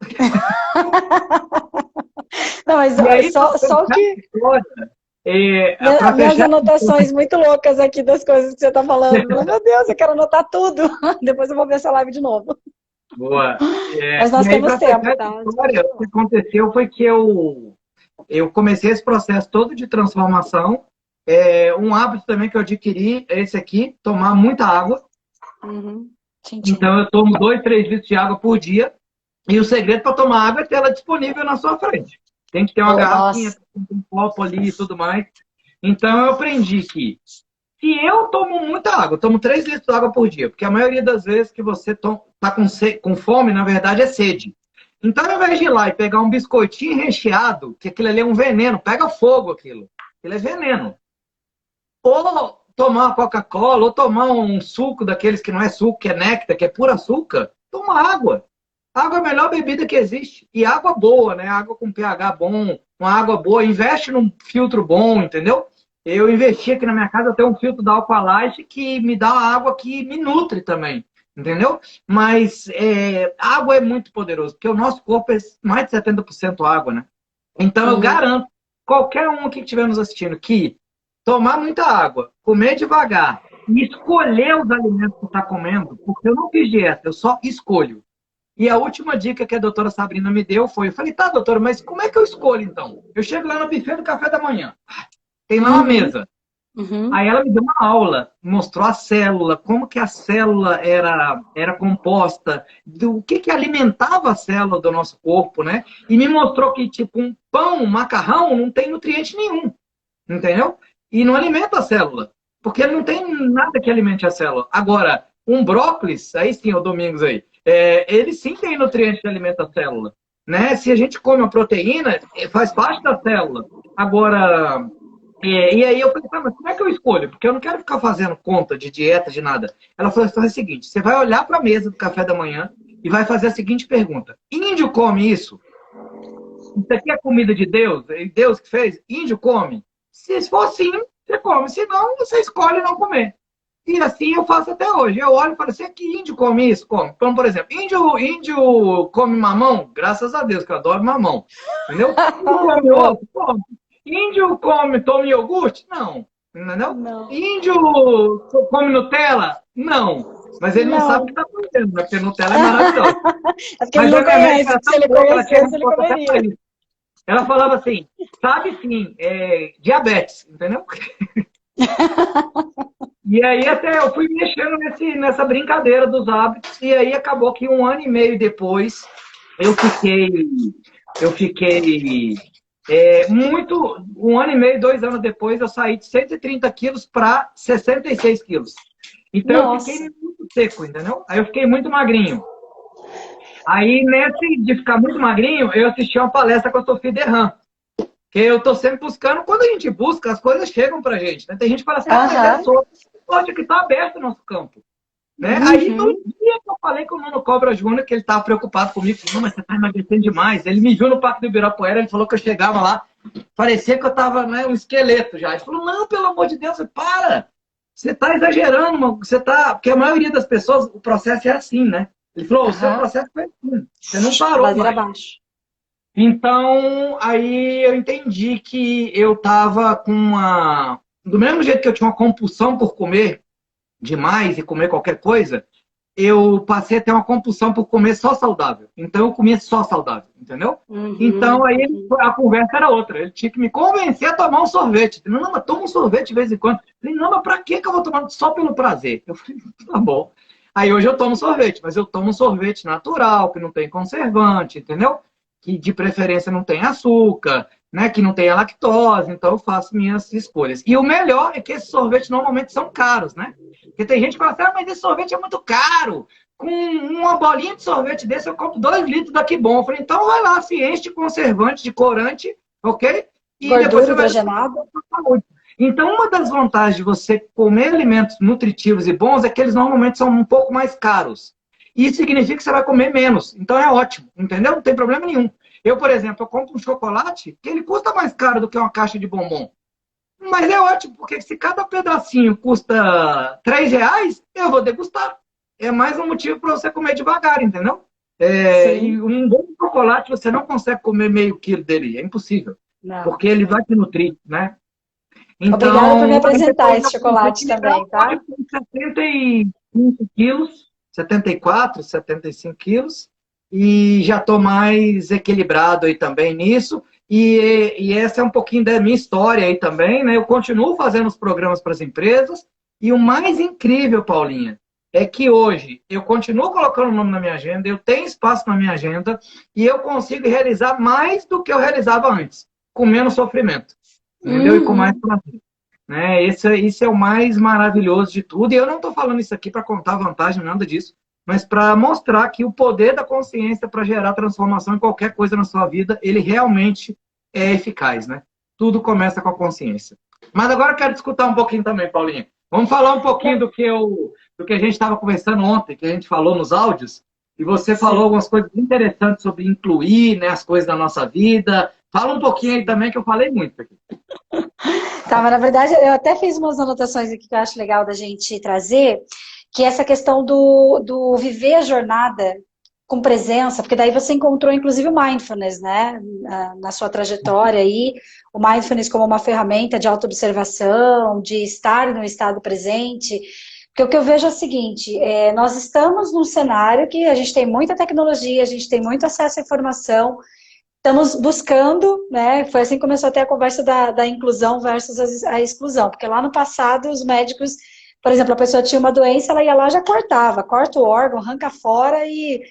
Não, mas E ó, aí, para só o fechar a que. história, para Minhas fechar anotações muito loucas aqui das coisas que você tá falando. Meu Deus, eu quero anotar tudo. Depois eu vou ver essa live de novo. boa. Mas nós E aí, temos para tempo, fechar essa tá? história, o que aconteceu foi que eu comecei esse processo todo de transformação. Um hábito também que eu adquiri é esse aqui, tomar muita água. Uhum. Tintim. Então, eu tomo 2, 3 litros de água por dia. E o segredo para tomar água é ter ela disponível na sua frente. Tem que ter uma Oh, garrafinha, nossa. um copo ali e tudo mais. Então, eu aprendi que Se eu tomo muita água, eu tomo 3 litros de água por dia, porque a maioria das vezes que você tá com fome, na verdade, é sede. Então, ao invés de ir lá e pegar um biscoitinho recheado, que aquilo ali é um veneno, pega fogo aquilo. Aquilo é veneno. Ou tomar uma Coca-Cola, ou tomar um suco daqueles que não é suco, que é néctar, que é puro açúcar, toma água. Água é a melhor bebida que existe. E água boa, né? Água com pH bom, uma água boa. Investe num filtro bom, entendeu? Eu investi aqui na minha casa, eu tenho um filtro da Aqualite que me dá água que me nutre também, entendeu? Mas água é muito poderoso, porque o nosso corpo é mais de 70% água, né? Então eu garanto, qualquer um aqui que estiver nos assistindo, que tomar muita água, comer devagar e escolher os alimentos que está comendo, porque eu não fiz dieta, eu só escolho. E a última dica que a doutora Sabrina me deu foi, eu falei, tá, doutora, mas como é que eu escolho então? Eu chego lá no buffet do café da manhã, tem lá uma mesa. Aí ela me deu uma aula, mostrou a célula, como que a célula era composta, do que alimentava a célula do nosso corpo, né? E me mostrou que, tipo, um pão, um macarrão, não tem nutriente nenhum, entendeu? E não alimenta a célula, porque não tem nada que alimente a célula. Agora, um brócolis, aí sim, o Domingos aí, ele sim tem nutriente que alimenta a célula, né? Se a gente come a proteína, faz parte da célula. Agora... e aí eu falei, mas como é que eu escolho? Porque eu não quero ficar fazendo conta de dieta, de nada. Ela falou, então é o seguinte, você vai olhar para a mesa do café da manhã e vai fazer a seguinte pergunta. Índio come isso? Isso aqui é comida de Deus? É Deus que fez? Índio come? Se for sim, você come. Se não, você escolhe não comer. E assim eu faço até hoje. Eu olho e falo assim, que índio come isso? Come. Então, por exemplo, índio come mamão? Graças a Deus, que eu adoro mamão. Entendeu? Come ovo? Come. Índio toma iogurte? Não. Entendeu? Não. Índio come Nutella? Não. Mas ele não sabe o que está fazendo, né? Porque Nutella é maravilhosa. É porque ele não conhece. Se ele conhecesse, ele comeria. Ela falava assim, sabe sim, diabetes, entendeu? E aí até eu fui mexendo nessa brincadeira dos hábitos, e aí acabou que 1 ano e meio depois eu fiquei 1 ano e meio, 2 anos depois, eu saí de 130 quilos para 66 quilos. Então eu fiquei muito seco, entendeu? Aí eu fiquei muito magrinho. Aí, nesse de ficar muito magrinho, eu assisti uma palestra com a Sofia Derram. Que eu tô sempre buscando, quando a gente busca, as coisas chegam pra gente, né? Tem gente que fala assim, mas pode que tá aberto o nosso campo. Né? Aí, no dia que eu falei com o Nuno Cobra Júnior, que ele tava preocupado comigo, não, mas você tá emagrecendo demais. Ele me viu no Parque do Ibirapuera, ele falou que eu chegava lá, parecia que eu tava, né, um esqueleto já. Ele falou, não, pelo amor de Deus, para! Você tá exagerando, você tá... Porque a maioria das pessoas, o processo é assim, né? Ele falou, o seu processo foi assim, você não parou. Ladeira abaixo. Então, aí eu entendi que eu tava com uma... Do mesmo jeito que eu tinha uma compulsão por comer demais e comer qualquer coisa, eu passei a ter uma compulsão por comer só saudável. Então, eu comia só saudável, entendeu? Então, aí a conversa era outra. Ele tinha que me convencer a tomar um sorvete. Ele, não, mas toma um sorvete de vez em quando. Eu falei, não, mas pra que eu vou tomar só pelo prazer? Eu falei, tá bom. Aí hoje eu tomo sorvete, mas eu tomo um sorvete natural, que não tem conservante, entendeu? Que de preferência não tem açúcar, né? Que não tem a lactose, então eu faço minhas escolhas. E o melhor é que esses sorvetes normalmente são caros, né? Porque tem gente que fala assim, mas esse sorvete é muito caro. Com uma bolinha de sorvete desse eu compro 2 litros daqui bom. Eu falei, então vai lá, se enche de conservante, de corante, ok? E gordura depois você vai hidrogenada. Então, uma das vantagens de você comer alimentos nutritivos e bons é que eles normalmente são um pouco mais caros. Isso significa que você vai comer menos. Então é ótimo, entendeu? Não tem problema nenhum. Eu, por exemplo, eu compro um chocolate que ele custa mais caro do que uma caixa de bombom. Mas é ótimo, porque se cada pedacinho custa R$3, eu vou degustar. É mais um motivo para você comer devagar, entendeu? E um bom chocolate você não consegue comer meio quilo dele, é impossível. Não. Porque ele vai te nutrir, né? Então, obrigada por me apresentar esse chocolate também, tá? 75 quilos, 74, 75 quilos, e já estou mais equilibrado aí também nisso. E essa é um pouquinho da minha história aí também, né? Eu continuo fazendo os programas para as empresas, e o mais incrível, Paulinha, é que hoje eu continuo colocando o nome na minha agenda, eu tenho espaço na minha agenda, e eu consigo realizar mais do que eu realizava antes, com menos sofrimento. Entendeu? E com mais prazer. né? Esse é o mais maravilhoso de tudo. E eu não estou falando isso aqui para contar vantagem, nada disso, mas para mostrar que o poder da consciência para gerar transformação em qualquer coisa na sua vida, ele realmente é eficaz, né? Tudo começa com a consciência. Mas agora eu quero discutir um pouquinho também, Paulinha. Vamos falar um pouquinho do que a gente estava conversando ontem, que a gente falou nos áudios, e você falou Sim. algumas coisas interessantes sobre incluir, né, as coisas da nossa vida. Fala um pouquinho aí também, que eu falei muito aqui. Tá, mas na verdade eu até fiz umas anotações aqui que eu acho legal da gente trazer, que é essa questão do viver a jornada com presença, porque daí você encontrou inclusive o mindfulness, né, na sua trajetória aí, o mindfulness como uma ferramenta de autoobservação, de estar no estado presente, porque o que eu vejo é o seguinte, nós estamos num cenário que a gente tem muita tecnologia, a gente tem muito acesso à informação, estamos buscando, né? Foi assim que começou até a conversa da inclusão versus a exclusão, porque lá no passado os médicos, por exemplo, a pessoa tinha uma doença, ela ia lá já corta o órgão, arranca fora e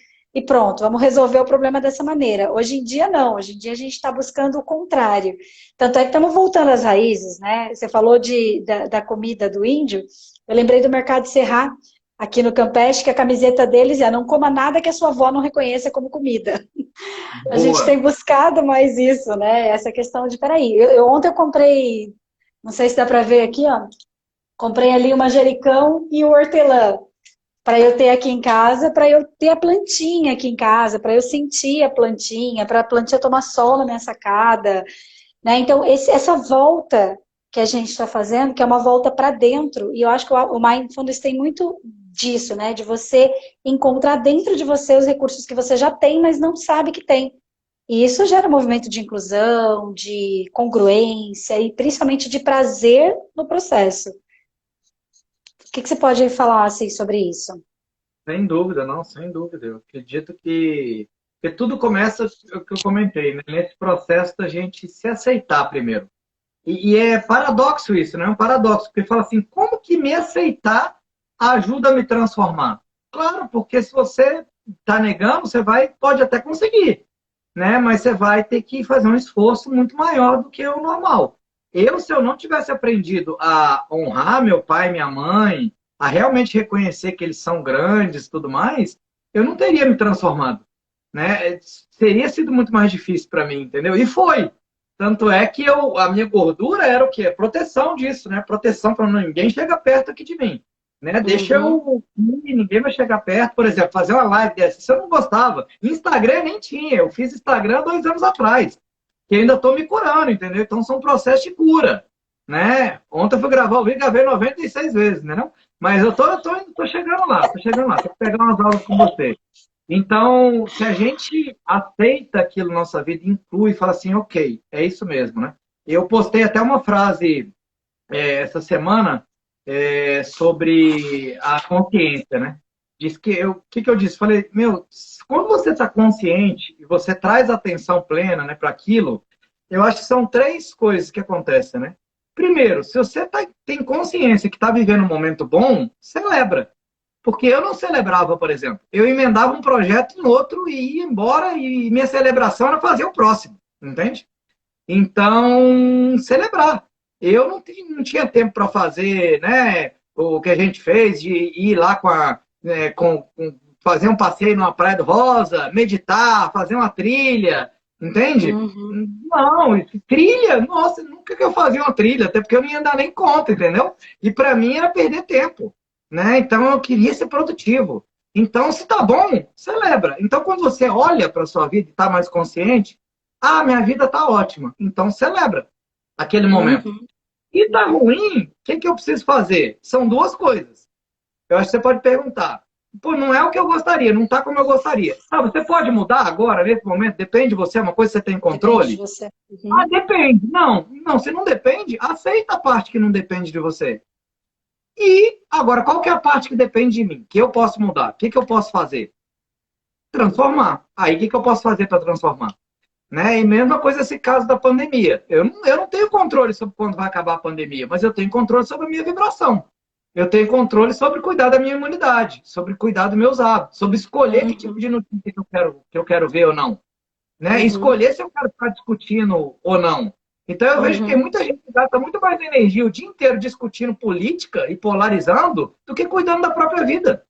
pronto, vamos resolver o problema dessa maneira. Hoje em dia não, hoje em dia a gente está buscando o contrário. Tanto é que estamos voltando às raízes, né? Você falou da comida do índio, eu lembrei do Mercado Serra, aqui no Campeche, que a camiseta deles é não coma nada que a sua avó não reconheça como comida. A gente Boa. tem buscado mais isso, né? Essa questão de, peraí, ontem eu comprei, não sei se dá para ver aqui, ó, comprei ali o manjericão e o hortelã, para eu ter aqui em casa, para eu ter a plantinha aqui em casa, para eu sentir a plantinha, para a plantinha tomar sol na minha sacada, né? Então, essa volta que a gente está fazendo, que é uma volta para dentro, e eu acho que o Mindfulness tem muito disso, né? De você encontrar dentro de você os recursos que você já tem, mas não sabe que tem. E isso gera um movimento de inclusão, de congruência e principalmente de prazer no processo. O que você pode falar assim, sobre isso? Sem dúvida, não, sem dúvida. Eu acredito que tudo começa, o que eu comentei, né? Nesse processo da gente se aceitar primeiro. E é paradoxo isso, né? É um paradoxo, porque fala assim, como que me aceitar ajuda a me transformar? Claro, porque se você está negando, pode até conseguir, né? Mas você vai ter que fazer um esforço muito maior do que o normal. Se eu não tivesse aprendido a honrar meu pai e minha mãe, a realmente reconhecer que eles são grandes e tudo mais, eu não teria me transformado, né? Teria sido muito mais difícil para mim, entendeu? E foi. Tanto é que a minha gordura era o quê? Proteção disso, né? Proteção para ninguém chegar perto aqui de mim. Né? Deixa Uhum, eu. Ninguém vai chegar perto, por exemplo, fazer uma live dessa. Isso eu não gostava. Instagram nem tinha. Eu fiz Instagram 2 anos atrás. Que ainda estou me curando, entendeu? Então são processos de cura. Né? Ontem eu fui gravar o vídeo, gravei 96 vezes, né? Não? Mas eu tô chegando lá, tô chegando lá. Tô pegar umas aulas com você. Então, se a gente aceita aquilo na nossa vida, inclui e fala assim, ok, é isso mesmo, né? Eu postei até uma frase essa semana sobre a consciência, né? Diz que o que eu disse? Falei, meu, quando você está consciente e você traz atenção plena, né, para aquilo, eu acho que são três coisas que acontecem, né? Primeiro, se você tem consciência que está vivendo um momento bom, celebra. Porque eu não celebrava, por exemplo. Eu emendava um projeto em outro e ia embora e minha celebração era fazer o próximo, entende? Então, celebrar. Eu não tinha tempo para fazer, né, o que a gente fez de ir lá fazer um passeio numa praia do Rosa, meditar, fazer uma trilha, entende? uhum, Não, trilha, nossa, nunca que eu fazia uma trilha, até porque eu não ia dar nem conta, entendeu? E para mim era perder tempo, né? Então eu queria ser produtivo. Então, se tá bom, celebra. Então, quando você olha para sua vida e está mais consciente, minha vida tá ótima. Então, celebra aquele momento. uhum. E tá ruim, o que eu preciso fazer? São duas coisas. Eu acho que você pode perguntar. Pô, não é o que eu gostaria, não tá como eu gostaria. Você pode mudar agora, nesse momento? Depende de você, é uma coisa que você tem Depende de controle? você. Uhum. Depende. Não, se não depende, aceita a parte que não depende de você. E agora, qual que é a parte que depende de mim? Que eu posso mudar? O que eu posso fazer? Transformar. Aí, o que eu posso fazer para transformar? Né? E mesma coisa esse caso da pandemia. Eu não tenho controle sobre quando vai acabar a pandemia, mas eu tenho controle sobre a minha vibração. Eu tenho controle sobre cuidar da minha imunidade, sobre cuidar dos meus hábitos, sobre escolher que tipo Uhum, de notícia que eu quero ver ou não. Né? uhum, Escolher se eu quero ficar discutindo ou não. Então eu vejo que tem muita gente que gasta muito mais energia o dia inteiro discutindo política e polarizando do que cuidando da própria vida.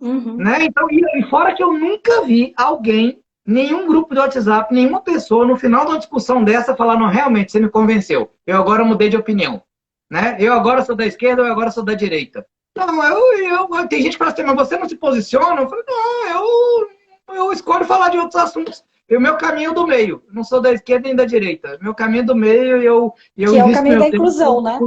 Né? Então, e fora que eu nunca vi alguém, nenhum grupo de WhatsApp, nenhuma pessoa, no final de uma discussão dessa, falar, não, realmente, você me convenceu. Eu agora mudei de opinião. Né? Eu agora sou da esquerda, eu agora sou da direita. Não, tem gente que fala assim, mas você não se posiciona? Eu falo, não, eu escolho falar de outros assuntos. O meu caminho do meio. Não sou da esquerda nem da direita. Meu caminho do meio, eu que é o caminho da inclusão, né?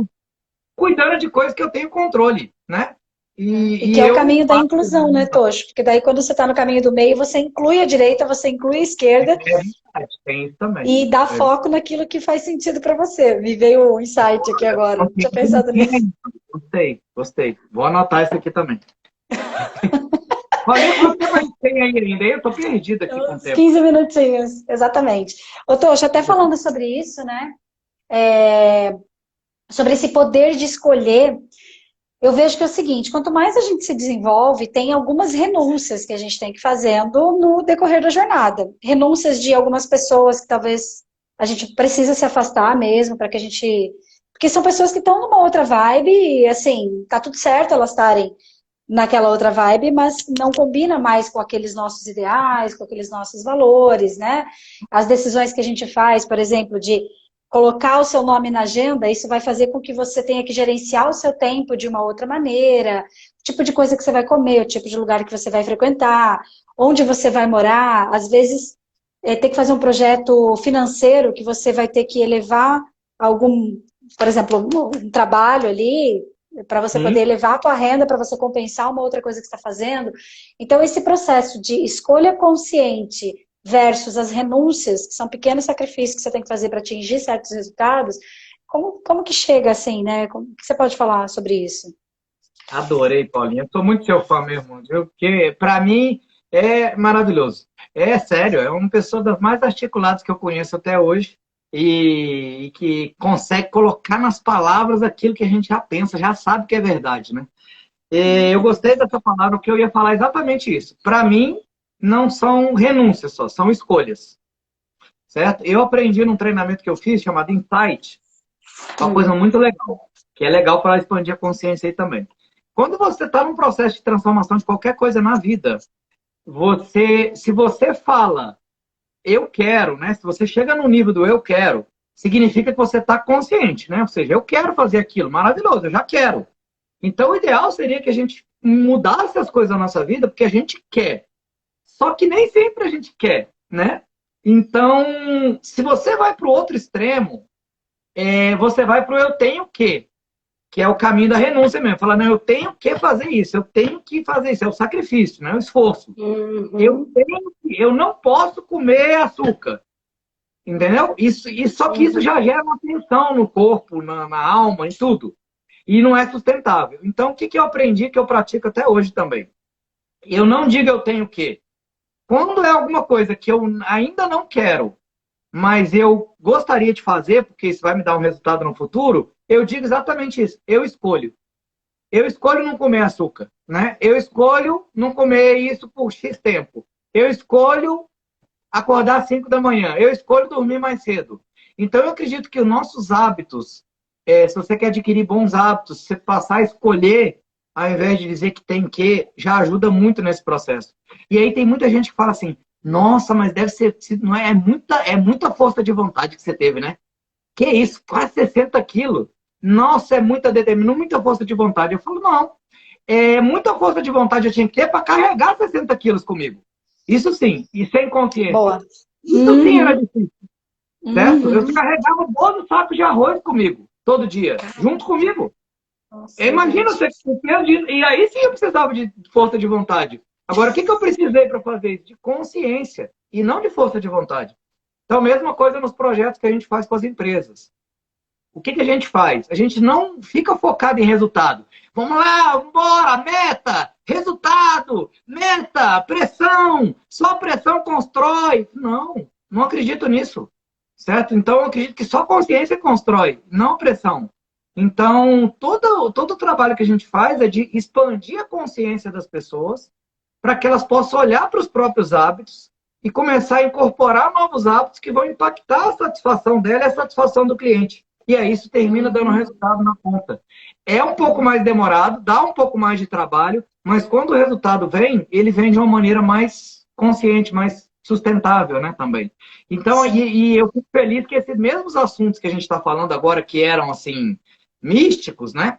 Cuidando de coisas que eu tenho controle, né? E que é o caminho da inclusão, né, Tocho? Porque daí quando você está no caminho do meio, você inclui a direita, você inclui a esquerda. Tem isso também. E dá foco naquilo que faz sentido para você. Me veio um insight aqui agora. Não tinha pensado nisso. Gostei. Vou anotar isso aqui também. Quanto tempo a gente tem aí ainda? Eu tô perdido aqui com o tempo. 15 minutinhos, exatamente. Ô, Tocho, até falando sobre isso, né? Sobre esse poder de escolher, eu vejo que é o seguinte, quanto mais a gente se desenvolve, tem algumas renúncias que a gente tem que ir fazendo no decorrer da jornada. Renúncias de algumas pessoas que talvez a gente precisa se afastar mesmo, para que a gente... Porque são pessoas que estão numa outra vibe e, assim, tá tudo certo elas estarem naquela outra vibe, mas não combina mais com aqueles nossos ideais, com aqueles nossos valores, né? As decisões que a gente faz, por exemplo, de colocar o seu nome na agenda, isso vai fazer com que você tenha que gerenciar o seu tempo de uma outra maneira, o tipo de coisa que você vai comer, o tipo de lugar que você vai frequentar, onde você vai morar. Às vezes, tem que fazer um projeto financeiro que você vai ter que elevar algum, por exemplo, um trabalho ali, para você poder elevar a tua renda, para você compensar uma outra coisa que você está fazendo. Então, esse processo de escolha consciente versus as renúncias, que são pequenos sacrifícios que você tem que fazer para atingir certos resultados, como que chega assim, né? O que você pode falar sobre isso? Adorei, Paulinha. Eu sou muito seu fã mesmo, viu? Porque para mim é maravilhoso. É sério, é uma pessoa das mais articuladas que eu conheço até hoje e que consegue colocar nas palavras aquilo que a gente já pensa, já sabe que é verdade, né? Eu gostei dessa palavra, porque eu ia falar exatamente isso. Para mim, não são renúncias só, são escolhas. Certo? Eu aprendi num treinamento que eu fiz, chamado Insight, uma coisa muito legal, que é legal para expandir a consciência aí também. Quando você está num processo de transformação de qualquer coisa na vida, se você fala eu quero, né? Se você chega no nível do eu quero, significa que você está consciente, né? Ou seja, eu quero fazer aquilo, maravilhoso, eu já quero. Então, o ideal seria que a gente mudasse as coisas na nossa vida porque a gente quer. Só que nem sempre a gente quer, né? Então, se você vai para o outro extremo, você vai para o eu tenho que é o caminho da renúncia mesmo. Falar, não, eu tenho que fazer isso, eu tenho que fazer isso, é o sacrifício, né? O esforço. Eu não posso comer açúcar, entendeu? Só que isso já gera uma tensão no corpo, na alma, em tudo. E não é sustentável. Então, o que eu aprendi, que eu pratico até hoje também? Eu não digo eu tenho que. Quando é alguma coisa que eu ainda não quero, mas eu gostaria de fazer, porque isso vai me dar um resultado no futuro, eu digo exatamente isso. Eu escolho. Eu escolho não comer açúcar, né? Eu escolho não comer isso por X tempo. Eu escolho acordar às 5 da manhã. Eu escolho dormir mais cedo. Então, eu acredito que os nossos hábitos, se você quer adquirir bons hábitos, você passar a escolher, ao invés de dizer que tem que, já ajuda muito nesse processo. E aí tem muita gente que fala assim, nossa, mas deve ser, não é muita força de vontade que você teve, né? Que isso, quase 60 quilos. Nossa, é muita determinação, muita força de vontade. Eu falo, não. Muita força de vontade eu tinha que ter para carregar 60 quilos comigo. Isso sim, e sem consciência. Boa. Isso sim era difícil. Certo? Eu carregava 12 sacos de arroz comigo, todo dia, junto comigo. Nossa, imagina você e aí sim eu precisava de força de vontade. Agora, o que eu precisei para fazer isso? De consciência e não de força de vontade. Então, mesma coisa nos projetos que a gente faz com as empresas. O que a gente faz? A gente não fica focado em resultado. Vamos lá, vamos embora, meta, resultado, meta, pressão. Só pressão constrói. Não, não acredito nisso. Certo? Então, eu acredito que só consciência constrói, não pressão. Então, todo o trabalho que a gente faz é de expandir a consciência das pessoas para que elas possam olhar para os próprios hábitos e começar a incorporar novos hábitos que vão impactar a satisfação dela e a satisfação do cliente. E aí isso termina dando resultado na ponta. É um pouco mais demorado, dá um pouco mais de trabalho, mas quando o resultado vem, ele vem de uma maneira mais consciente, mais sustentável, né, também. Então, e eu fico feliz que esses mesmos assuntos que a gente está falando agora, que eram, assim, místicos, né,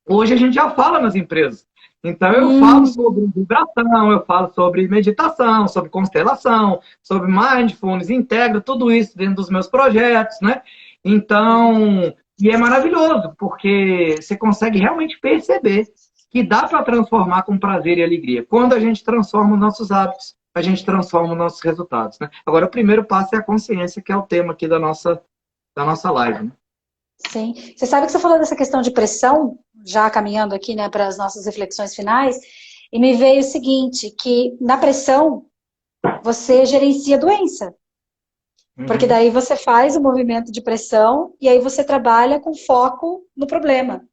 hoje a gente já fala nas empresas. Então, eu falo sobre vibração, eu falo sobre meditação, sobre constelação, sobre mindfulness, integro tudo isso dentro dos meus projetos, né? Então, e é maravilhoso, porque você consegue realmente perceber que dá para transformar com prazer e alegria. Quando a gente transforma os nossos hábitos, a gente transforma os nossos resultados, né? Agora, o primeiro passo é a consciência, que é o tema aqui da nossa live, né? Sim. Você sabe que você falou dessa questão de pressão, já caminhando aqui, né, para as nossas reflexões finais, e me veio o seguinte, que na pressão você gerencia a doença. Porque daí você faz o movimento de pressão e aí você trabalha com foco no problema,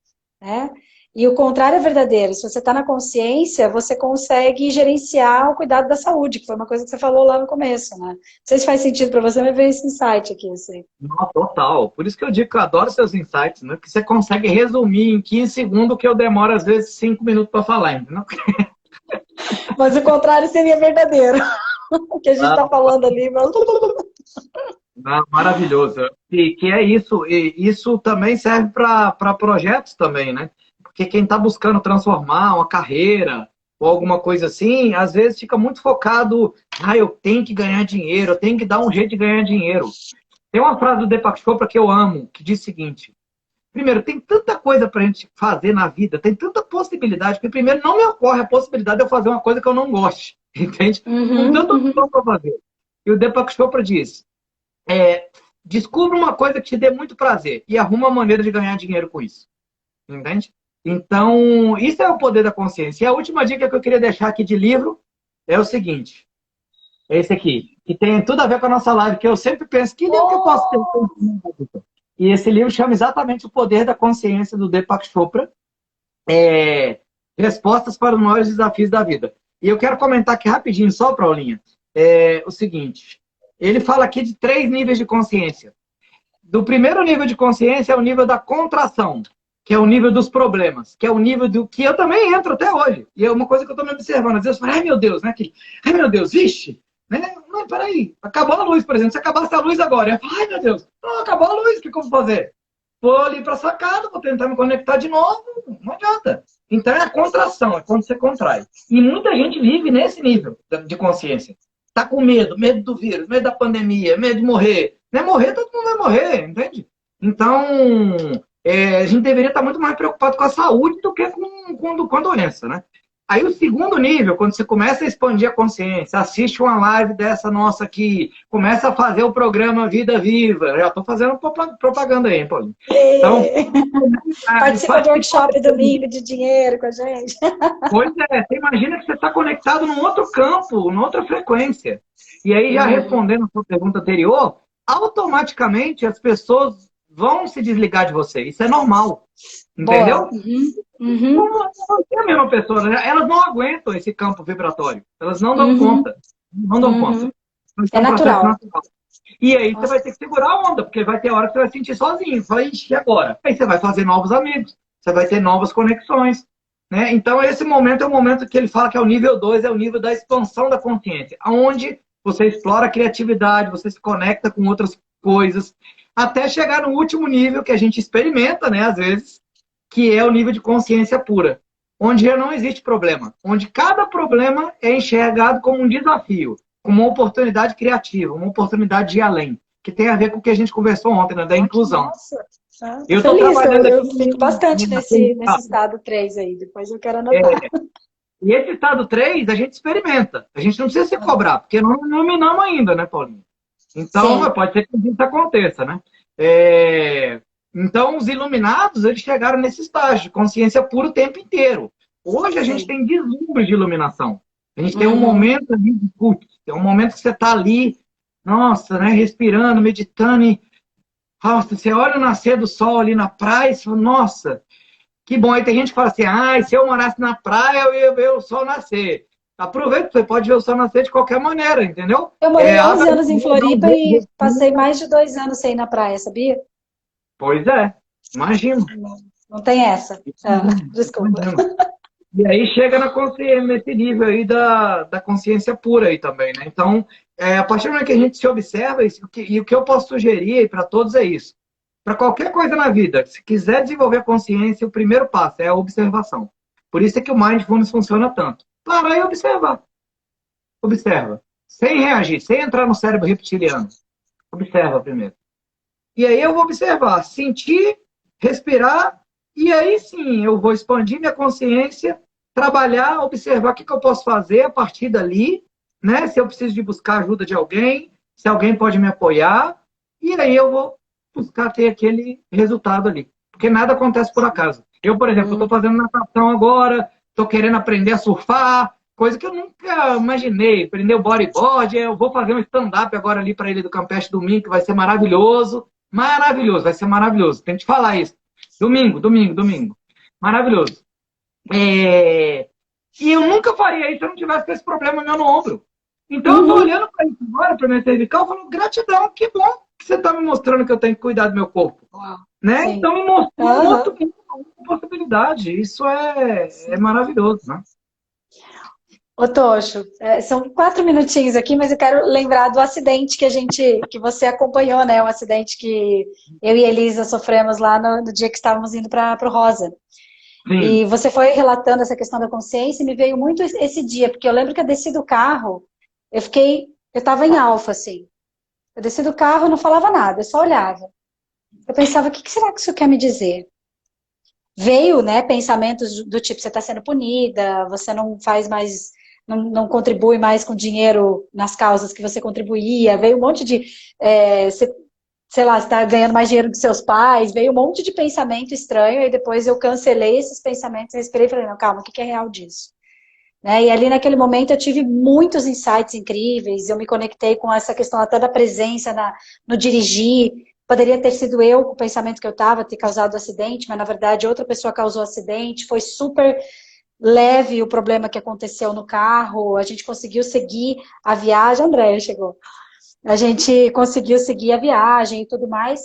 né? E o contrário é verdadeiro. Se você está na consciência, você consegue gerenciar o cuidado da saúde, que foi uma coisa que você falou lá no começo, né? Não sei se faz sentido para você, mas veio esse insight aqui, assim. Não, total. Por isso que eu digo que eu adoro seus insights, né? Porque você consegue resumir em 15 segundos o que eu demoro, às vezes, 5 minutos para falar, entendeu? Mas o contrário seria verdadeiro. O que a gente está falando ali. Maravilhoso. E que é isso. E isso também serve para projetos também, né? Porque quem está buscando transformar uma carreira ou alguma coisa assim, às vezes fica muito focado, eu tenho que ganhar dinheiro, eu tenho que dar um jeito de ganhar dinheiro. Tem uma frase do Deepak Chopra que eu amo, que diz o seguinte: primeiro, tem tanta coisa para a gente fazer na vida, tem tanta possibilidade, que primeiro não me ocorre a possibilidade de eu fazer uma coisa que eu não goste, entende? Com tanta opção para fazer. E o Deepak Chopra diz, descubra uma coisa que te dê muito prazer e arruma uma maneira de ganhar dinheiro com isso, entende? Então, isso é o poder da consciência. E a última dica que eu queria deixar aqui de livro é o seguinte, é esse aqui, que tem tudo a ver com a nossa live, que eu sempre penso, que livro que eu posso ter? E esse livro chama exatamente O Poder da Consciência, do Deepak Chopra. Respostas para os maiores desafios da vida. E eu quero comentar aqui rapidinho, só, Paulinha, o seguinte. Ele fala aqui de 3 níveis de consciência. Do primeiro nível de consciência é o nível da contração, que é o nível dos problemas, que é o nível do que eu também entro até hoje. E é uma coisa que eu estou me observando. Às vezes eu falo, ai meu Deus, né? Ai meu Deus, vixe! Né? Não, peraí, acabou a luz, por exemplo. Se acabasse a luz agora, eu falo, ai meu Deus, não, acabou a luz, o que eu vou fazer? Vou ali para a sacada, vou tentar me conectar de novo, não adianta. Então é a contração, é quando você contrai. E muita gente vive nesse nível de consciência. Está com medo, medo do vírus, medo da pandemia, medo de morrer. Não é morrer, todo mundo vai morrer, entende? Então, a gente deveria estar muito mais preocupado com a saúde do que com a doença, né? Aí o segundo nível, quando você começa a expandir a consciência, assiste uma live dessa nossa aqui, começa a fazer o programa Vida Viva. Já estou fazendo propaganda aí, hein, Paulinho? Então, participa do workshop domingo de dinheiro com a gente. Pois é, você imagina que você está conectado num outro campo, numa outra frequência. E aí, já respondendo a sua pergunta anterior, automaticamente as pessoas vão se desligar de você. Isso é normal. Entendeu? Não é a mesma pessoa, né? Elas não aguentam esse campo vibratório. Elas não dão conta. Não dão conta. É natural. E aí você vai ter que segurar a onda, porque vai ter hora que você vai sentir sozinho. Você vai, e agora? Aí você vai fazer novos amigos. Você vai ter novas conexões. Né? Então, esse momento é o momento que ele fala que é o nível 2, é o nível da expansão da consciência. Onde você explora a criatividade, você se conecta com outras coisas, até chegar no último nível que a gente experimenta, né, às vezes, que é o nível de consciência pura, onde já não existe problema, onde cada problema é enxergado como um desafio, como uma oportunidade criativa, uma oportunidade de ir além, que tem a ver com o que a gente conversou ontem, né, da inclusão. Nossa, eu tô trabalhando eu aqui, fico bastante nesse estado 3 aí, depois eu quero anotar. E esse estado 3 a gente experimenta, a gente não precisa se cobrar, porque não iluminamos ainda, né, Paulinho? Então, pode ser que isso aconteça, né? Então, os iluminados, eles chegaram nesse estágio de consciência pura o tempo inteiro. Hoje, a gente tem deslumbre de iluminação. A gente tem um momento ali de putz, é um momento que você está ali, nossa, né, respirando, meditando, e nossa, você olha o nascer do sol ali na praia e você fala, nossa, que bom. Aí tem gente que fala assim, se eu morasse na praia, eu ia ver o sol nascer. Aproveita, você pode ver o sol nascer de qualquer maneira, entendeu? Eu morei 11 Água, anos em Floripa e passei mais de 2 anos sem ir na praia, sabia? pois é, imagina. Não, não tem essa. Ah, desculpa. Imagina. E aí chega na consciência, nesse nível aí da consciência pura aí também, né? Então, a partir do momento que a gente se observa, e o que eu posso sugerir para todos é isso. Para qualquer coisa na vida, se quiser desenvolver a consciência, o primeiro passo é a observação. Por isso é que o Mindfulness funciona tanto. Parar e observar. Observa. Sem reagir, sem entrar no cérebro reptiliano. Observa primeiro. E aí eu vou observar, sentir, respirar, e aí sim eu vou expandir minha consciência, trabalhar, observar o que eu posso fazer a partir dali, né? Se eu preciso de buscar ajuda de alguém, se alguém pode me apoiar, e aí eu vou buscar ter aquele resultado ali. Porque nada acontece por acaso. Eu, por exemplo, estou fazendo natação agora, estou querendo aprender a surfar, coisa que eu nunca imaginei. Aprender o bodyboard, eu vou fazer um stand-up agora ali para ele do Campeche domingo, que vai ser maravilhoso. Maravilhoso, vai ser maravilhoso. Tem que te falar isso. Domingo, domingo, domingo. Maravilhoso. E eu nunca faria isso se eu não tivesse com esse problema meu no ombro. Então eu tô olhando para isso agora, para minha cervical, falando, gratidão, que bom que você está me mostrando que eu tenho que cuidar do meu corpo. Né? Então me mostrou uma possibilidade. Isso é maravilhoso, né? Ô, Tocho, são 4 minutinhos aqui, mas eu quero lembrar do acidente que você acompanhou, né? Um acidente que eu e Elisa sofremos lá no dia que estávamos indo para o Rosa. Sim. E você foi relatando essa questão da consciência e me veio muito esse dia, porque eu lembro que eu desci do carro, eu estava em alfa, assim. Eu desci do carro, não falava nada, eu só olhava. Eu pensava, o que será que isso quer me dizer? Veio, né, pensamentos do tipo, você está sendo punida, você não faz mais, não contribui mais com dinheiro nas causas que você contribuía, veio um monte de, sei lá, você está ganhando mais dinheiro que seus pais, veio um monte de pensamento estranho, e depois eu cancelei esses pensamentos, respirei e falei, não, calma, o que é real disso? Né? E ali naquele momento eu tive muitos insights incríveis, eu me conectei com essa questão até da presença no dirigir. Poderia ter sido eu com o pensamento que eu estava, ter causado o acidente, mas na verdade outra pessoa causou o acidente, foi super leve o problema que aconteceu no carro, a gente conseguiu seguir a viagem, a Andréia chegou, a gente conseguiu seguir a viagem e tudo mais,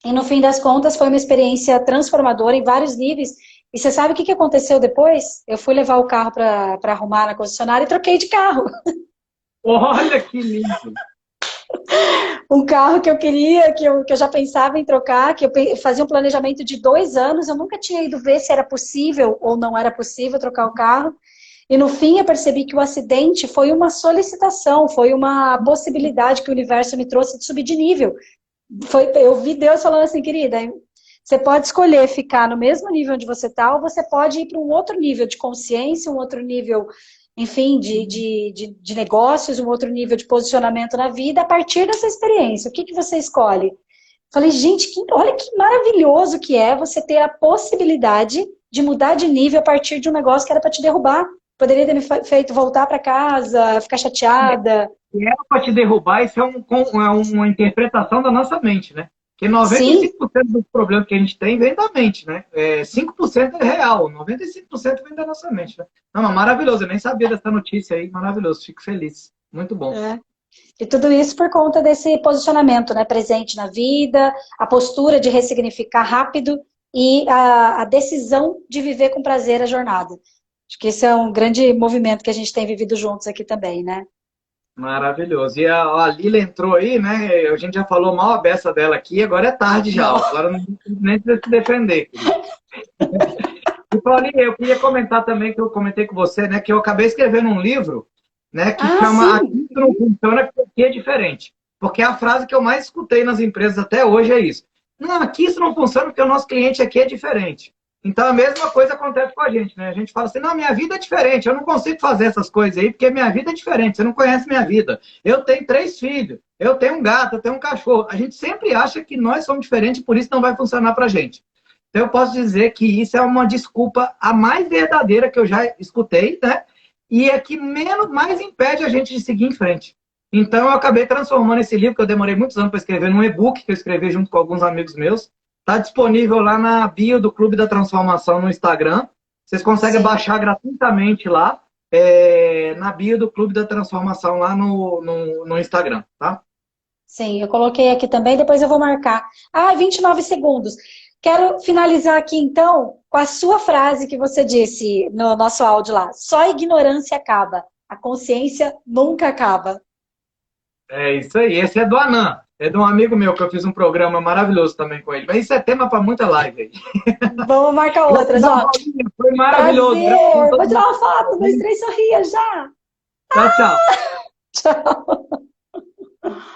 e no fim das contas foi uma experiência transformadora em vários níveis. E você sabe o que aconteceu depois? Eu fui levar o carro para arrumar na concessionária e troquei de carro. Olha que lindo! Um carro que eu queria, que eu já pensava em trocar, que eu fazia um planejamento de 2 anos, eu nunca tinha ido ver se era possível ou não era possível trocar o carro. E no fim eu percebi que o acidente foi uma solicitação, foi uma possibilidade que o universo me trouxe de subir de nível. Eu vi Deus falando assim, querida, você pode escolher ficar no mesmo nível onde você está, ou você pode ir para um outro nível de consciência, um outro nível, enfim, de negócios, um outro nível de posicionamento na vida a partir dessa experiência. O que você escolhe? Falei, gente, olha que maravilhoso que é você ter a possibilidade de mudar de nível a partir de um negócio que era para te derrubar. Poderia ter me feito voltar para casa, ficar chateada. Se era para te derrubar, isso é uma interpretação da nossa mente, né? Porque 95% dos problemas que a gente tem vem da mente, né? 5% é real, 95% vem da nossa mente, né? Não, mas maravilhoso, eu nem sabia dessa notícia aí, maravilhoso, fico feliz. Muito bom. E tudo isso por conta desse posicionamento, né? Presente na vida, a postura de ressignificar rápido e a decisão de viver com prazer a jornada. Acho que esse é um grande movimento que a gente tem vivido juntos aqui também, né? Maravilhoso. E a Lila entrou aí, né? A gente já falou mal a beça dela aqui, agora é tarde já. Agora não nem precisa se defender. E, Paulinha, eu queria comentar também, que eu comentei com você, né? Que eu acabei escrevendo um livro, né? Que chama Aqui Isso Não Funciona, porque é diferente. Porque a frase que eu mais escutei nas empresas até hoje é isso. Não, aqui isso não funciona porque o nosso cliente aqui é diferente. Então a mesma coisa acontece com a gente, né? A gente fala assim, não, minha vida é diferente, eu não consigo fazer essas coisas aí porque minha vida é diferente, você não conhece minha vida. Eu tenho 3 filhos, eu tenho um gato, eu tenho um cachorro. A gente sempre acha que nós somos diferentes, por isso não vai funcionar pra gente. Então eu posso dizer que isso é uma desculpa a mais verdadeira que eu já escutei, né? E é que mais impede a gente de seguir em frente. Então eu acabei transformando esse livro, que eu demorei muitos anos para escrever, num e-book que eu escrevi junto com alguns amigos meus. Está disponível lá na bio do Clube da Transformação no Instagram. Vocês conseguem baixar gratuitamente lá. na bio do Clube da Transformação lá no Instagram, tá? Sim, eu coloquei aqui também, depois eu vou marcar. 29 segundos. Quero finalizar aqui, então, com a sua frase que você disse no nosso áudio lá. Só a ignorância acaba, a consciência nunca acaba. É isso aí. Esse é do Anan. É de um amigo meu que eu fiz um programa maravilhoso também com ele. Mas isso é tema para muita live aí. Vamos marcar outras, Gratidão, ó. Paulinha. Foi maravilhoso. Gratidão a Prazer! todo Vou tirar mundo. uma foto, 1, 2, 3, sorria já! Tchau, tchau. Tchau!